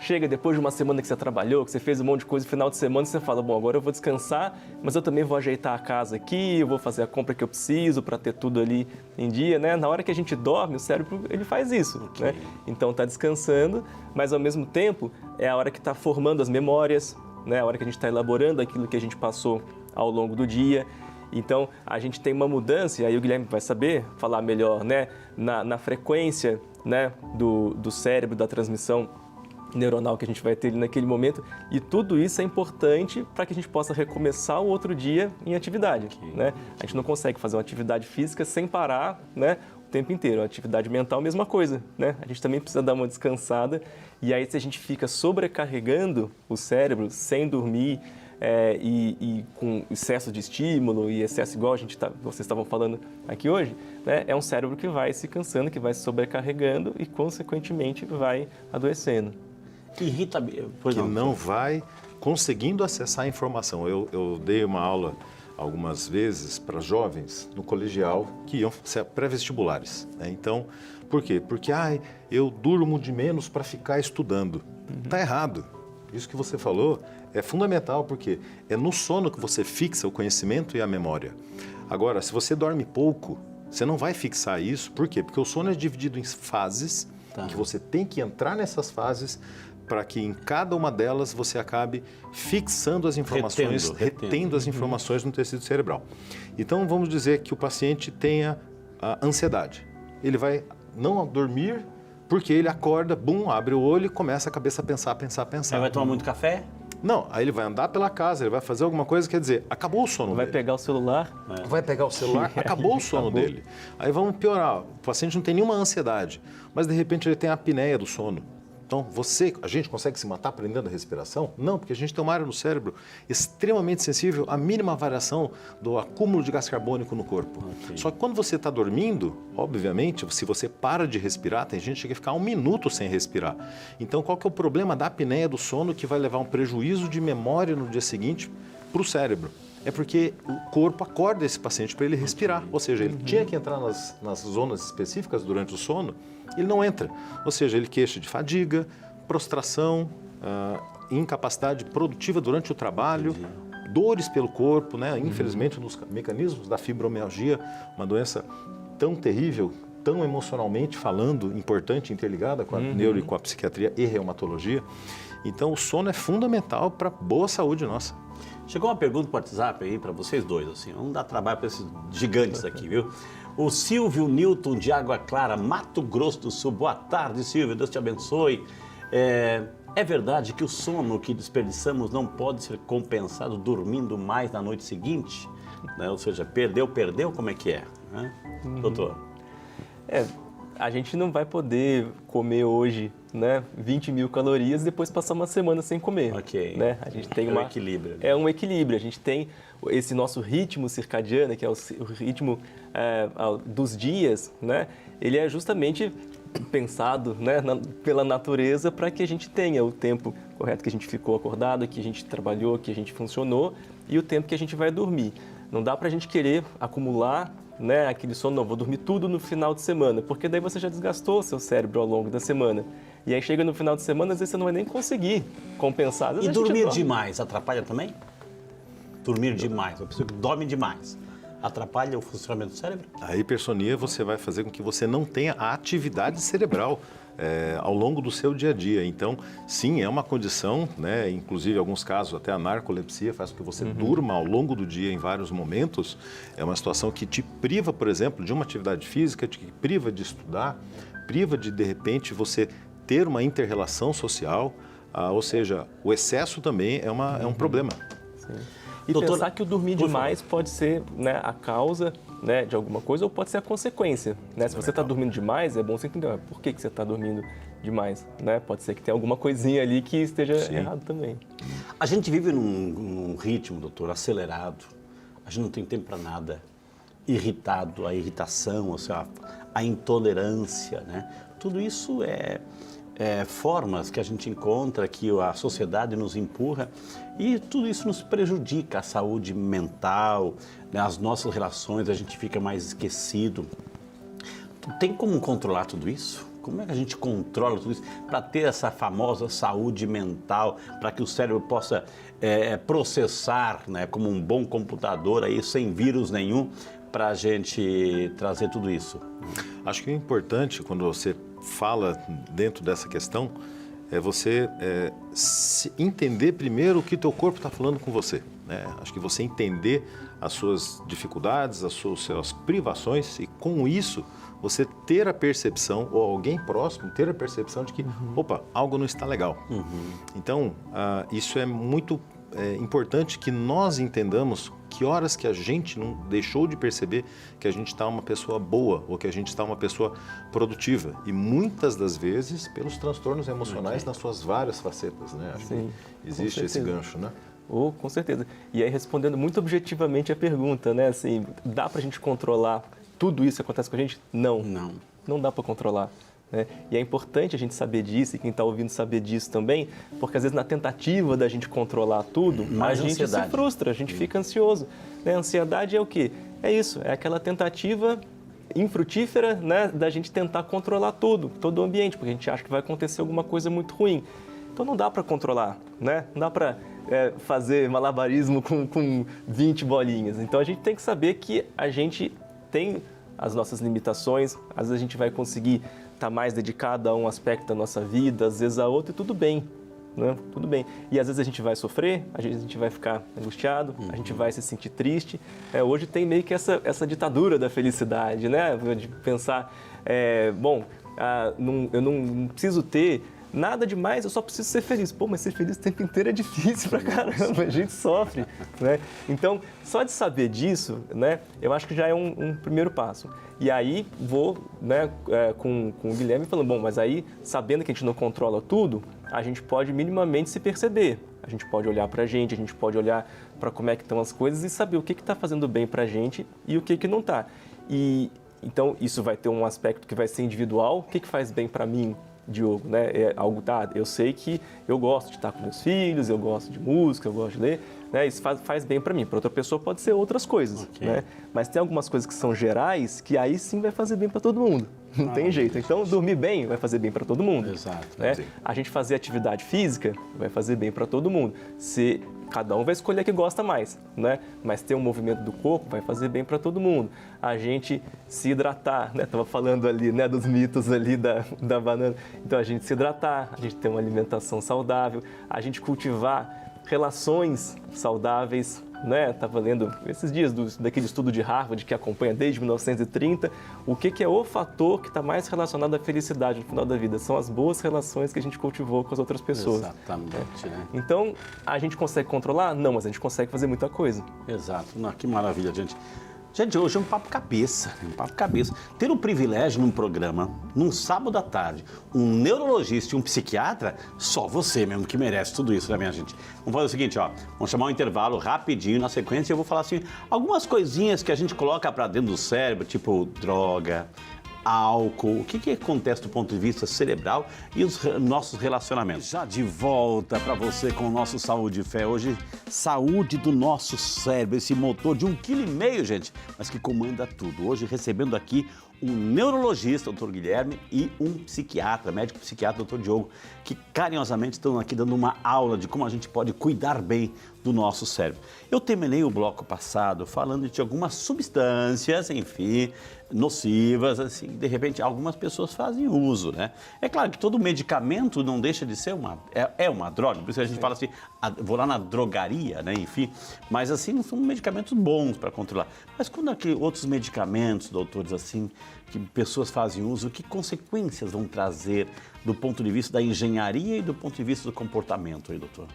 Chega depois de uma semana que você trabalhou, que você fez um monte de coisa, no final de semana você fala, bom, agora eu vou descansar, mas eu também vou ajeitar a casa aqui, eu vou fazer a compra que eu preciso para ter tudo ali em dia, né? Na hora que a gente dorme, o cérebro, ele faz isso, né? Então, tá descansando, mas ao mesmo tempo é a hora que está formando as memórias, né? A hora que a gente está elaborando aquilo que a gente passou ao longo do dia. Então, a gente tem uma mudança, e aí o Guilherme vai saber falar melhor, né? Na frequência, né? do cérebro, da transmissão neuronal que a gente vai ter naquele momento. E tudo isso é importante para que a gente possa recomeçar o outro dia em atividade, né? A gente não consegue fazer uma atividade física sem parar, né? O tempo inteiro. A atividade mental, mesma coisa, né? A gente também precisa dar uma descansada. E aí, se a gente fica sobrecarregando o cérebro sem dormir, e com excesso de estímulo e excesso igual vocês estavam falando aqui hoje, né, é um cérebro que vai se cansando, que vai se sobrecarregando e, consequentemente, vai adoecendo. Irrita, que não vai conseguindo acessar a informação. Eu dei uma aula algumas vezes para jovens no colegial que iam ser pré-vestibulares, né? Então, por quê? Porque eu durmo de menos para ficar estudando. Tá errado. Isso que você falou é fundamental, porque é no sono que você fixa o conhecimento e a memória. Agora, se você dorme pouco, você não vai fixar isso. Por quê? Porque o sono é dividido em fases, que você tem que entrar nessas fases para que em cada uma delas você acabe fixando as informações, retendo as informações no tecido cerebral. Então, vamos dizer que o paciente tenha a ansiedade. Ele vai não dormir porque ele acorda, abre o olho e começa a cabeça a pensar. Aí vai tomar muito café? Não, aí ele vai andar pela casa, ele vai fazer alguma coisa, quer dizer, acabou o sono Vai dele. pegar o celular. Vai pegar o celular, acabou o sono dele. Aí vamos piorar, o paciente não tem nenhuma ansiedade, mas de repente ele tem a apneia do sono. Então, a gente consegue se matar prendendo a respiração? Não, porque a gente tem uma área no cérebro extremamente sensível à mínima variação do acúmulo de gás carbônico no corpo. Okay. Só que quando você está dormindo, obviamente, se você para de respirar, tem gente que chega a ficar 1 minuto sem respirar. Então, qual que é o problema da apneia do sono que vai levar um prejuízo de memória no dia seguinte para o cérebro? É porque o corpo acorda esse paciente para ele respirar. Ou seja, ele tinha que entrar nas zonas específicas durante o sono, ele não entra. Ou seja, ele queixa de fadiga, prostração, incapacidade produtiva durante o trabalho, dores pelo corpo, né? Infelizmente, nos mecanismos da fibromialgia, uma doença tão terrível, tão emocionalmente falando, importante, interligada com a neuro e com a psiquiatria e reumatologia. Então, o sono é fundamental para a boa saúde nossa. Chegou uma pergunta para o WhatsApp aí para vocês dois, assim, vamos dar trabalho para esses gigantes aqui, viu? O Silvio Newton de Água Clara, Mato Grosso do Sul. Boa tarde, Silvio, Deus te abençoe. É verdade que o sono que desperdiçamos não pode ser compensado dormindo mais na noite seguinte? Né? Ou seja, perdeu, como é que é? Né? Doutor? A gente não vai poder comer hoje, né, 20 mil calorias e depois passar uma semana sem comer. Ok. Né? A gente tem um equilíbrio. É um equilíbrio. A gente tem esse nosso ritmo circadiano, que é o ritmo dos dias, né? Ele é justamente pensado, né, pela natureza para que a gente tenha o tempo correto que a gente ficou acordado, que a gente trabalhou, que a gente funcionou e o tempo que a gente vai dormir. Não dá para a gente querer acumular, né, aquele sono, não, vou dormir tudo no final de semana, porque daí você já desgastou seu cérebro ao longo da semana. E aí chega no final de semana, às vezes você não vai nem conseguir compensar. E dormir demais atrapalha também? Dormir demais, uma pessoa que dorme demais, atrapalha o funcionamento do cérebro? A hipersonia você vai fazer com que você não tenha a atividade cerebral ao longo do seu dia a dia. Então, sim, é uma condição, né? Inclusive, em alguns casos, até a narcolepsia faz com que você durma ao longo do dia em vários momentos. É uma situação que te priva, por exemplo, de uma atividade física, te priva de estudar, priva de repente, você ter uma inter-relação social. Ou seja, o excesso também é um problema. Sim. E pensar que o dormir demais pode ser, né, a causa, né, de alguma coisa ou pode ser a consequência. Né? Se você está dormindo demais, é bom você entender por que você está dormindo demais. Né? Pode ser que tenha alguma coisinha ali que esteja errado também. A gente vive num ritmo, doutor, acelerado. A gente não tem tempo para nada. Irritado, a irritação, ou seja, a intolerância, né? Tudo isso é formas que a gente encontra, que a sociedade nos empurra, e tudo isso nos prejudica a saúde mental, né, as nossas relações, a gente fica mais esquecido. Tem como controlar tudo isso? Como é que a gente controla tudo isso para ter essa famosa saúde mental, para que o cérebro possa processar, né, como um bom computador, aí, sem vírus nenhum, para a gente trazer tudo isso? Acho que o importante, quando você fala dentro dessa questão, é você entender primeiro o que o teu corpo está falando com você. Né? Acho que você entender as suas dificuldades, as suas privações, e com isso você ter a percepção, ou alguém próximo ter a percepção de que, opa, algo não está legal. Então, isso é muito importante que nós entendamos que horas que a gente não deixou de perceber que a gente está uma pessoa boa ou que a gente está uma pessoa produtiva. E muitas das vezes pelos transtornos emocionais nas suas várias facetas, né? Acho que existe esse gancho, né? Com certeza. E aí, respondendo muito objetivamente a pergunta, né? Assim, dá pra gente controlar tudo isso que acontece com a gente? Não. Não dá para controlar. Né? E é importante a gente saber disso, e quem está ouvindo saber disso também, porque às vezes na tentativa da gente controlar tudo, a gente se frustra, a gente fica ansioso. Né? A ansiedade é o quê? É isso, é aquela tentativa infrutífera, né, da gente tentar controlar tudo, todo o ambiente, porque a gente acha que vai acontecer alguma coisa muito ruim. Então não dá para controlar, né? Não dá para fazer malabarismo com 20 bolinhas. Então a gente tem que saber que a gente tem as nossas limitações, às vezes a gente vai conseguir estar mais dedicado a um aspecto da nossa vida, às vezes a outro, e tudo bem, né? Tudo bem. E às vezes a gente vai sofrer, às vezes a gente vai ficar angustiado, a gente vai se sentir triste. Hoje tem meio que essa ditadura da felicidade, né? De pensar, eu não preciso ter Nada demais, eu só preciso ser feliz. Pô, mas ser feliz o tempo inteiro é difícil pra caramba, a gente sofre, né? Então, só de saber disso, né, eu acho que já é um primeiro passo. E aí vou, né, com o Guilherme falando, bom, mas aí, sabendo que a gente não controla tudo, a gente pode minimamente se perceber. A gente pode olhar pra gente, a gente pode olhar para como é que estão as coisas e saber o que está fazendo bem pra gente e o que não está. E então, isso vai ter um aspecto que vai ser individual. O que faz bem para mim, Diogo, né? Eu sei que eu gosto de estar com meus filhos, eu gosto de música, eu gosto de ler, né? Isso faz bem para mim. Para outra pessoa pode ser outras coisas, né? Mas tem algumas coisas que são gerais que aí sim vai fazer bem para todo mundo. Não tem jeito. Então, dormir bem vai fazer bem para todo mundo. Exato. Né? A gente fazer atividade física vai fazer bem para todo mundo. Cada um vai escolher o que gosta mais, né? Mas ter um movimento do corpo vai fazer bem para todo mundo. A gente se hidratar, né? Tava falando ali, né, dos mitos ali da banana. Então, a gente se hidratar, a gente ter uma alimentação saudável, a gente cultivar relações saudáveis, né? Tava lendo esses dias daquele estudo de Harvard que acompanha desde 1930. O que é o fator que está mais relacionado à felicidade no final da vida? São as boas relações que a gente cultivou com as outras pessoas. Exatamente, né? Então, a gente consegue controlar? Não, mas a gente consegue fazer muita coisa. Exato. Não, que maravilha, gente. Gente, hoje é um papo cabeça, Ter o privilégio num programa, num sábado à tarde, um neurologista e um psiquiatra, só você mesmo que merece tudo isso, né, minha gente? Vamos fazer o seguinte, ó, vamos chamar um intervalo rapidinho, na sequência eu vou falar assim, algumas coisinhas que a gente coloca pra dentro do cérebro, tipo droga, álcool, o que acontece do ponto de vista cerebral e os nossos relacionamentos. Já de volta para você com o nosso Saúde e Fé. Hoje, saúde do nosso cérebro, esse motor de 1,5 kg, gente, mas que comanda tudo. Hoje, recebendo aqui um neurologista, doutor Guilherme, e um psiquiatra, médico psiquiatra, doutor Diogo, que carinhosamente estão aqui dando uma aula de como a gente pode cuidar bem do nosso cérebro. Eu terminei o bloco passado falando de algumas substâncias, enfim, nocivas, assim, de repente algumas pessoas fazem uso, né? É claro que todo medicamento não deixa de ser uma droga, por isso a gente fala assim, vou lá na drogaria, né? Enfim, mas assim, não são medicamentos bons para controlar. Mas quando aqui outros medicamentos, doutores, assim, que pessoas fazem uso, que consequências vão trazer do ponto de vista da engenharia e do ponto de vista do comportamento aí, doutor?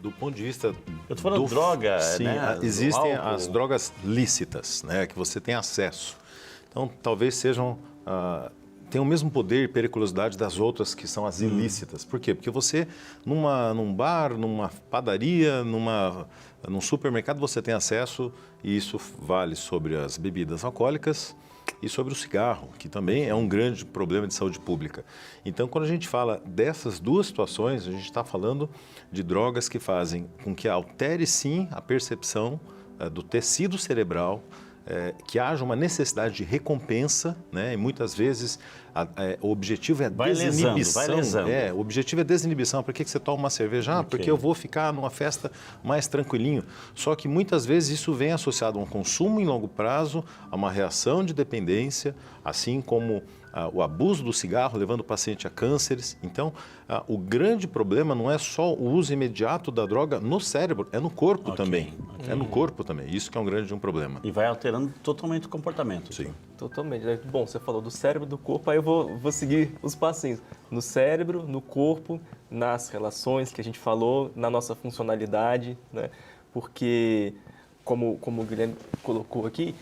Do ponto de vista... Eu estou falando droga, sim, né? Existem as drogas lícitas, né, que você tem acesso. Então, talvez sejam... tenham o mesmo poder e periculosidade das outras que são as ilícitas. Por quê? Porque você, num bar, numa padaria, num supermercado, você tem acesso, e isso vale sobre as bebidas alcoólicas e sobre o cigarro, que também é um grande problema de saúde pública. Então, quando a gente fala dessas duas situações, a gente está falando de drogas que fazem com que altere, sim, a percepção do tecido cerebral, que haja uma necessidade de recompensa, né? E muitas vezes o objetivo é desinibição. Vai lesando. O objetivo é desinibição. Por que você toma uma cerveja? Porque eu vou ficar numa festa mais tranquilinho. Só que muitas vezes isso vem associado a um consumo em longo prazo, a uma reação de dependência, assim como o abuso do cigarro, levando o paciente a cânceres. Então, o grande problema não é só o uso imediato da droga no cérebro, é no corpo também. É no corpo também. Isso que é um grande problema. E vai alterando totalmente o comportamento. Sim. Totalmente. Bom, você falou do cérebro, do corpo, aí eu vou seguir os passinhos. No cérebro, no corpo, nas relações que a gente falou, na nossa funcionalidade, né? Porque, como o Guilherme colocou aqui,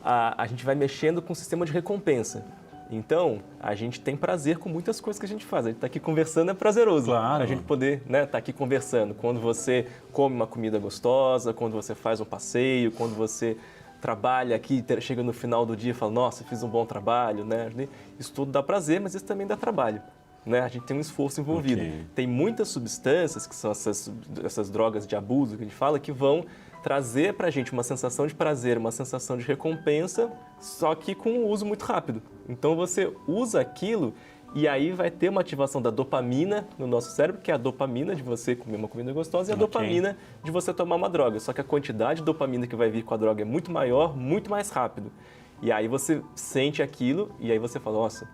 a gente vai mexendo com o sistema de recompensa. Então, a gente tem prazer com muitas coisas que a gente faz. A gente está aqui conversando, é prazeroso. Claro. A gente poder estar aqui conversando. Quando você come uma comida gostosa, quando você faz um passeio, quando você trabalha aqui, chega no final do dia e fala, nossa, fiz um bom trabalho, né? Isso tudo dá prazer, mas isso também dá trabalho. Né? A gente tem um esforço envolvido. Tem muitas substâncias, que são essas drogas de abuso que a gente fala, que vão trazer para a gente uma sensação de prazer, uma sensação de recompensa, só que com um uso muito rápido. Então você usa aquilo e aí vai ter uma ativação da dopamina no nosso cérebro, que é a dopamina de você comer uma comida gostosa e a dopamina de você tomar uma droga. Só que a quantidade de dopamina que vai vir com a droga é muito maior, muito mais rápido. E aí você sente aquilo e aí você fala, nossa,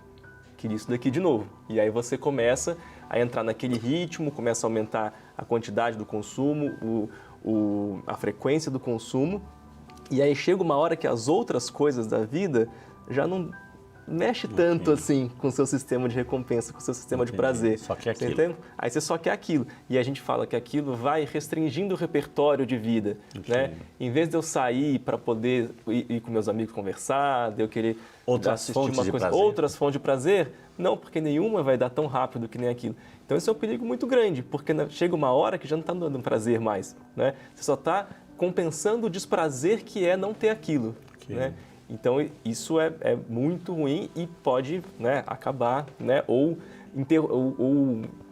queria isso daqui de novo. E aí você começa a entrar naquele ritmo, começa a aumentar a quantidade do consumo, a frequência do consumo, e aí chega uma hora que as outras coisas da vida já não mexe tanto assim com o seu sistema de recompensa, com o seu sistema de prazer. Só que é aquilo. Você entende? Aí você só quer aquilo. E a gente fala que aquilo vai restringindo o repertório de vida, né? Em vez de eu sair para poder ir com meus amigos conversar, de eu querer assistir uma coisa, outras fontes de prazer, não, porque nenhuma vai dar tão rápido que nem aquilo. Então esse é um perigo muito grande, porque chega uma hora que já não está dando prazer mais, né? Você só está compensando o desprazer que é não ter aquilo, né? Então, isso é muito ruim e pode, né, acabar, né, ou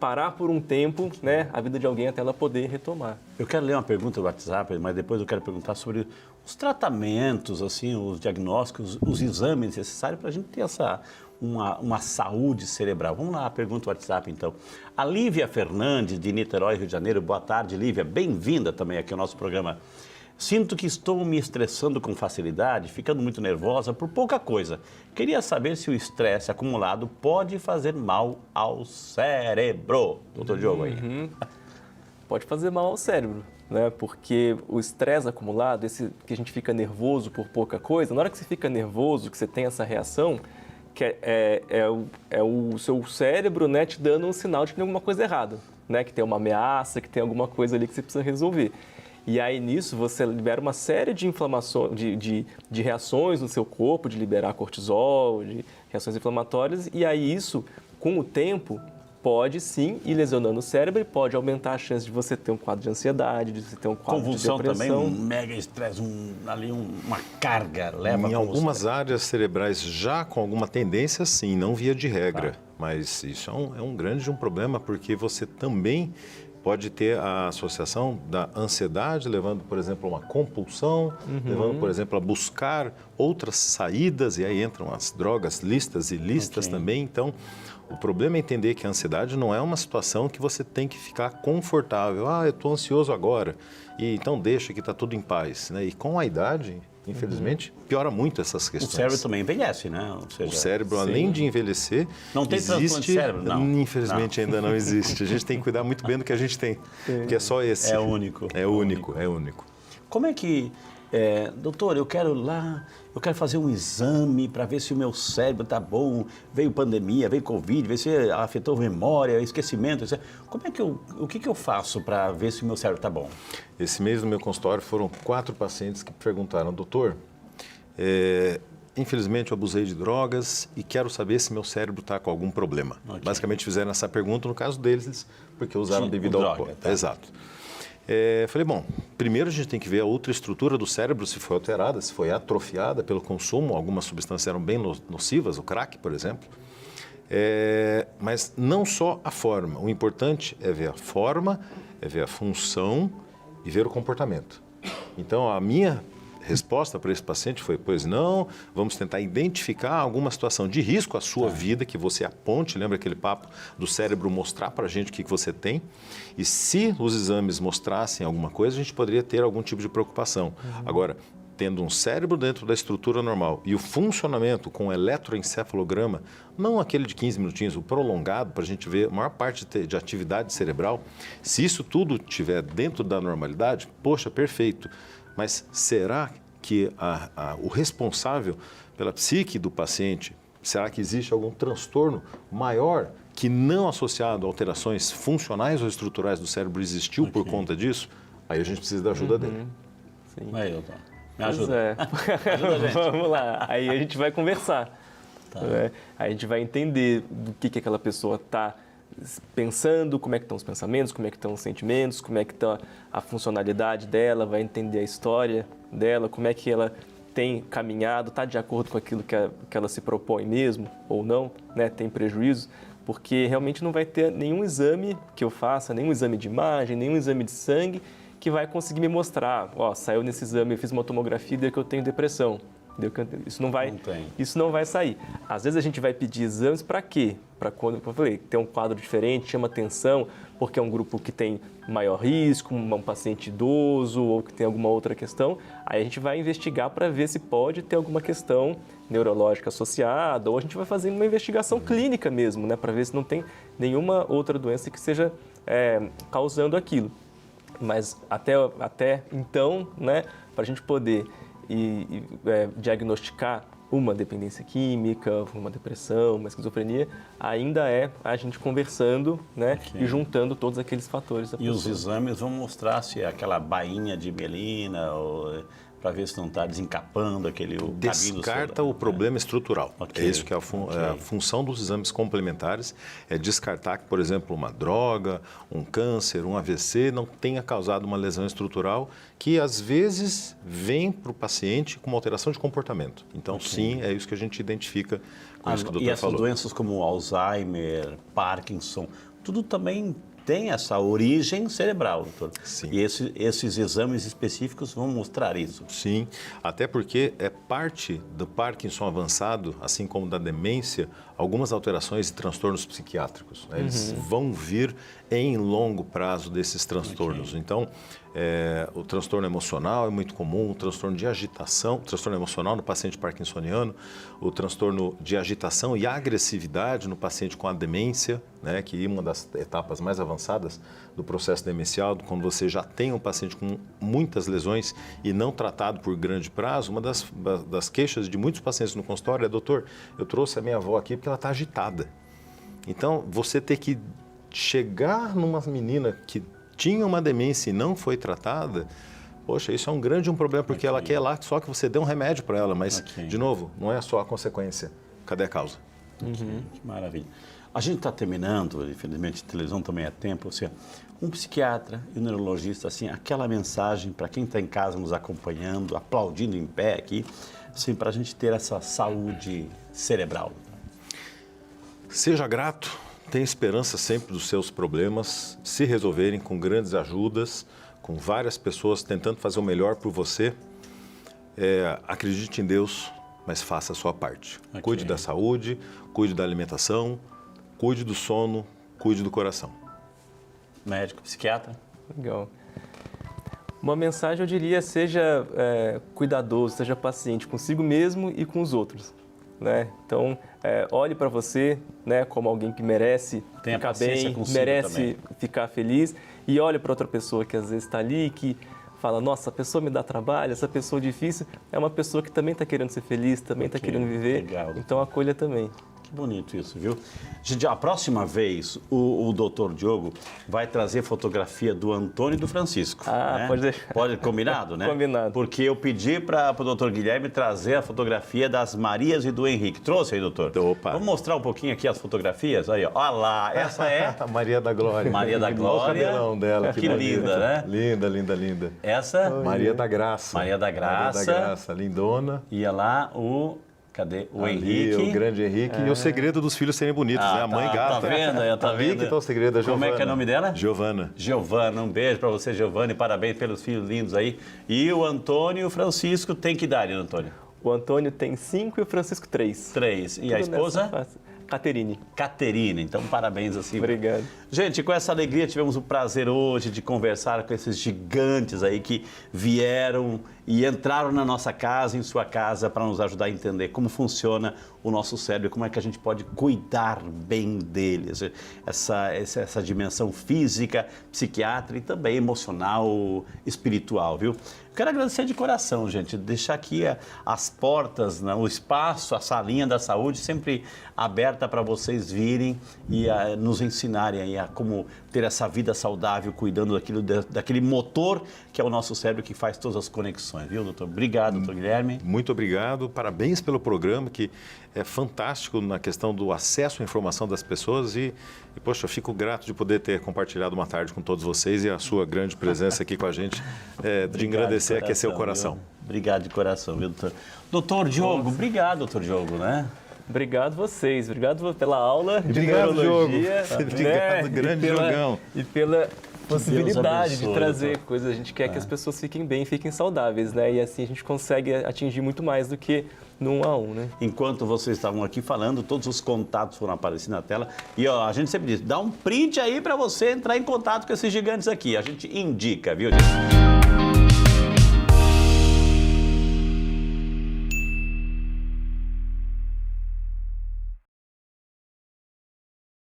parar por um tempo, né, a vida de alguém até ela poder retomar. Eu quero ler uma pergunta do WhatsApp, mas depois eu quero perguntar sobre os tratamentos, assim, os diagnósticos, os exames necessários para a gente ter uma saúde cerebral. Vamos lá, pergunta do WhatsApp, então. A Lívia Fernandes, de Niterói, Rio de Janeiro. Boa tarde, Lívia. Bem-vinda também aqui ao nosso programa. Sinto que estou me estressando com facilidade, ficando muito nervosa por pouca coisa. Queria saber se o estresse acumulado pode fazer mal ao cérebro. Doutor Diogo aí. Pode fazer mal ao cérebro, né? Porque o estresse acumulado, esse que a gente fica nervoso por pouca coisa, na hora que você fica nervoso, que você tem essa reação, que é o seu cérebro, né, te dando um sinal de que tem alguma coisa errada, né? Que tem uma ameaça, que tem alguma coisa ali que você precisa resolver. E aí, nisso, você libera uma série de inflamações, de reações no seu corpo, de liberar cortisol, de reações inflamatórias. E aí, isso, com o tempo, pode sim ir lesionando o cérebro e pode aumentar a chance de você ter um quadro de ansiedade, de você ter um quadro convulsão de depressão. Convulsão também, um mega estresse, uma carga leva Em algumas áreas cerebrais, já com alguma tendência, sim, não via de regra. Mas isso é um grande problema, porque você também pode ter a associação da ansiedade, levando, por exemplo, a uma compulsão, levando, por exemplo, a buscar outras saídas, e aí entram as drogas listas e listas também. Então, o problema é entender que a ansiedade não é uma situação que você tem que ficar confortável. Ah, eu estou ansioso agora, e então deixa que está tudo em paz, né? E com a idade, infelizmente, piora muito essas questões. O cérebro também envelhece, né? Ou seja, o cérebro, além de envelhecer, não tem transplante de cérebro, não. Infelizmente ainda não existe. A gente tem que cuidar muito bem do que a gente tem, porque é só esse. É único. É único. Como é que... doutor, eu quero fazer um exame para ver se o meu cérebro está bom, veio pandemia, veio Covid, ver se afetou memória, esquecimento. Como é que o que eu faço para ver se o meu cérebro está bom? Esse mês no meu consultório foram 4 pacientes que perguntaram, doutor, infelizmente eu abusei de drogas e quero saber se meu cérebro está com algum problema. Basicamente fizeram essa pergunta no caso deles, porque usaram bebida alcoólica. Tá. Exato. Falei, bom, primeiro a gente tem que ver a outra estrutura do cérebro, se foi alterada, se foi atrofiada pelo consumo, algumas substâncias eram bem nocivas, o crack, por exemplo. Mas não só a forma, o importante é ver a forma, é ver a função e ver o comportamento. Então, a minha resposta para esse paciente foi, pois não, vamos tentar identificar alguma situação de risco à sua vida, que você aponte, lembra aquele papo do cérebro mostrar para a gente o que você tem, e se os exames mostrassem alguma coisa, a gente poderia ter algum tipo de preocupação. Agora, tendo um cérebro dentro da estrutura normal e o funcionamento com eletroencefalograma, não aquele de 15 minutinhos, o prolongado, para a gente ver a maior parte de atividade cerebral, se isso tudo estiver dentro da normalidade, poxa, perfeito. Mas será que o responsável pela psique do paciente, será que existe algum transtorno maior que não associado a alterações funcionais ou estruturais do cérebro existiu por conta disso? Aí a gente precisa da ajuda dele. Sim. Aí, doutor. Me ajuda. Ajuda a gente. Vamos lá, aí a gente vai conversar. Aí a gente vai entender do que aquela pessoa está pensando, como é que estão os pensamentos, como é que estão os sentimentos, como é que está a funcionalidade dela, vai entender a história dela, como é que ela tem caminhado, está de acordo com aquilo que ela se propõe mesmo ou não, né? Tem prejuízo, porque realmente não vai ter nenhum exame que eu faça, nenhum exame de imagem, nenhum exame de sangue que vai conseguir me mostrar, ó, saiu nesse exame, eu fiz uma tomografia e deu que eu tenho depressão. Isso não vai sair. Às vezes a gente vai pedir exames para quê? Para quando, como eu falei, ter um quadro diferente, chama atenção, porque é um grupo que tem maior risco, um paciente idoso ou que tem alguma outra questão. Aí a gente vai investigar para ver se pode ter alguma questão neurológica associada, ou a gente vai fazer uma investigação clínica mesmo, né, para ver se não tem nenhuma outra doença que esteja causando aquilo. Mas até então, né, para a gente poder diagnosticar uma dependência química, uma depressão, uma esquizofrenia, ainda é a gente conversando, né, e juntando todos aqueles fatores da pessoa. E os exames vão mostrar se é aquela bainha de melina, para ver se não está desencapando aquele Descarta o problema estrutural. É isso que é a função dos exames complementares, é descartar que, por exemplo, uma droga, um câncer, um AVC não tenha causado uma lesão estrutural que, às vezes, vem para o paciente com uma alteração de comportamento. Então, sim, é isso que a gente identifica com isso que o doutor falou. E essas doenças como Alzheimer, Parkinson, tudo também tem essa origem cerebral, doutor. Sim. E esses exames específicos vão mostrar isso. Sim, até porque é parte do Parkinson avançado, assim como da demência, algumas alterações e transtornos psiquiátricos. Né? Eles vão vir em longo prazo desses transtornos. Então, o transtorno emocional é muito comum, o transtorno de agitação, o transtorno emocional no paciente parkinsoniano, o transtorno de agitação e agressividade no paciente com a demência, né, que é uma das etapas mais avançadas do processo demencial, quando você já tem um paciente com muitas lesões e não tratado por grande prazo. Uma das queixas de muitos pacientes no consultório é: doutor, eu trouxe a minha avó aqui porque ela está agitada. Então, você ter que chegar numa menina que tinha uma demência e não foi tratada, poxa, isso é um grande problema, porque ela quer lá só que você dê um remédio para ela, mas, de novo, não é só a consequência. Cadê a causa? Que maravilha. A gente está terminando, infelizmente, a televisão também é tempo, ou seja, um psiquiatra e um neurologista, assim, aquela mensagem para quem está em casa nos acompanhando, aplaudindo em pé aqui, assim, para a gente ter essa saúde cerebral. Seja grato. Tenha esperança sempre dos seus problemas se resolverem com grandes ajudas, com várias pessoas tentando fazer o melhor por você. Acredite em Deus, mas faça a sua parte. Cuide da saúde, cuide da alimentação, cuide do sono, cuide do coração. Médico, psiquiatra? Legal. Uma mensagem, eu diria, seja cuidadoso, seja paciente consigo mesmo e com os outros. Né? Então, olhe para você, né, como alguém que merece ficar bem, merece ficar feliz, e olhe para outra pessoa que às vezes está ali, que fala: nossa, essa pessoa me dá trabalho, essa pessoa difícil, é uma pessoa que também está querendo ser feliz, também está querendo viver, então acolha também. Que bonito isso, viu? Gente, a próxima vez o doutor Diogo vai trazer fotografia do Antônio e do Francisco. Né? Pode deixar. Pode, combinado, né? Combinado. Porque eu pedi para o doutor Guilherme trazer a fotografia das Marias e do Henrique. Trouxe aí, doutor? Opa. Vamos mostrar um pouquinho aqui as fotografias? Aí, ó. Olha lá, essa é... a Maria da Glória. Maria da Glória. Olha o cabelão dela. Que linda, né? Linda, linda, linda. Essa? Maria da Graça. Maria da Graça. Maria da Graça, lindona. E lá cadê? O Ali, Henrique. O grande Henrique. E o segredo dos filhos serem bonitos, né? A mãe gata. Tá vendo? Tá Ali vendo? que tá o segredo da Giovana. Como é que é o nome dela? Giovana. Giovana, um beijo para você, Giovana, e parabéns pelos filhos lindos aí. E o Antônio e o Francisco tem que idade, Antônio? O Antônio tem 5 e o Francisco 3. 3. E a esposa? Caterine. Caterine. Então, parabéns assim. Obrigado. Gente, com essa alegria tivemos o prazer hoje de conversar com esses gigantes aí que vieram e entraram na nossa casa, em sua casa, para nos ajudar a entender como funciona o nosso cérebro, como é que a gente pode cuidar bem dele. Essa dimensão física, psiquiátrica e também emocional, espiritual, viu? Quero agradecer de coração, gente, deixar aqui as portas, o espaço, a salinha da saúde sempre aberta para vocês virem e nos ensinarem aí a como ter essa vida saudável, cuidando daquele motor que é o nosso cérebro, que faz todas as conexões, viu, doutor? Obrigado, doutor Guilherme. Muito obrigado, parabéns pelo programa, que é fantástico na questão do acesso à informação das pessoas e poxa, eu fico grato de poder ter compartilhado uma tarde com todos vocês e a sua grande presença aqui com a gente, de engrandecer, aquecer o coração. Viu? Obrigado de coração, viu, doutor? Doutor Diogo, obrigado, doutor Diogo, né? Obrigado vocês, obrigado pela aula de obrigado, neurologia. Diogo. Obrigado, grande Diogão. E pela possibilidade abençoe, de trazer doutor. coisas. A gente quer que as pessoas fiquem bem, fiquem saudáveis, né? E assim a gente consegue atingir muito mais do que no 1 a 1, né? Enquanto vocês estavam aqui falando, todos os contatos foram aparecendo na tela. E ó, a gente sempre diz, dá um print aí para você entrar em contato com esses gigantes aqui. A gente indica, viu, gente?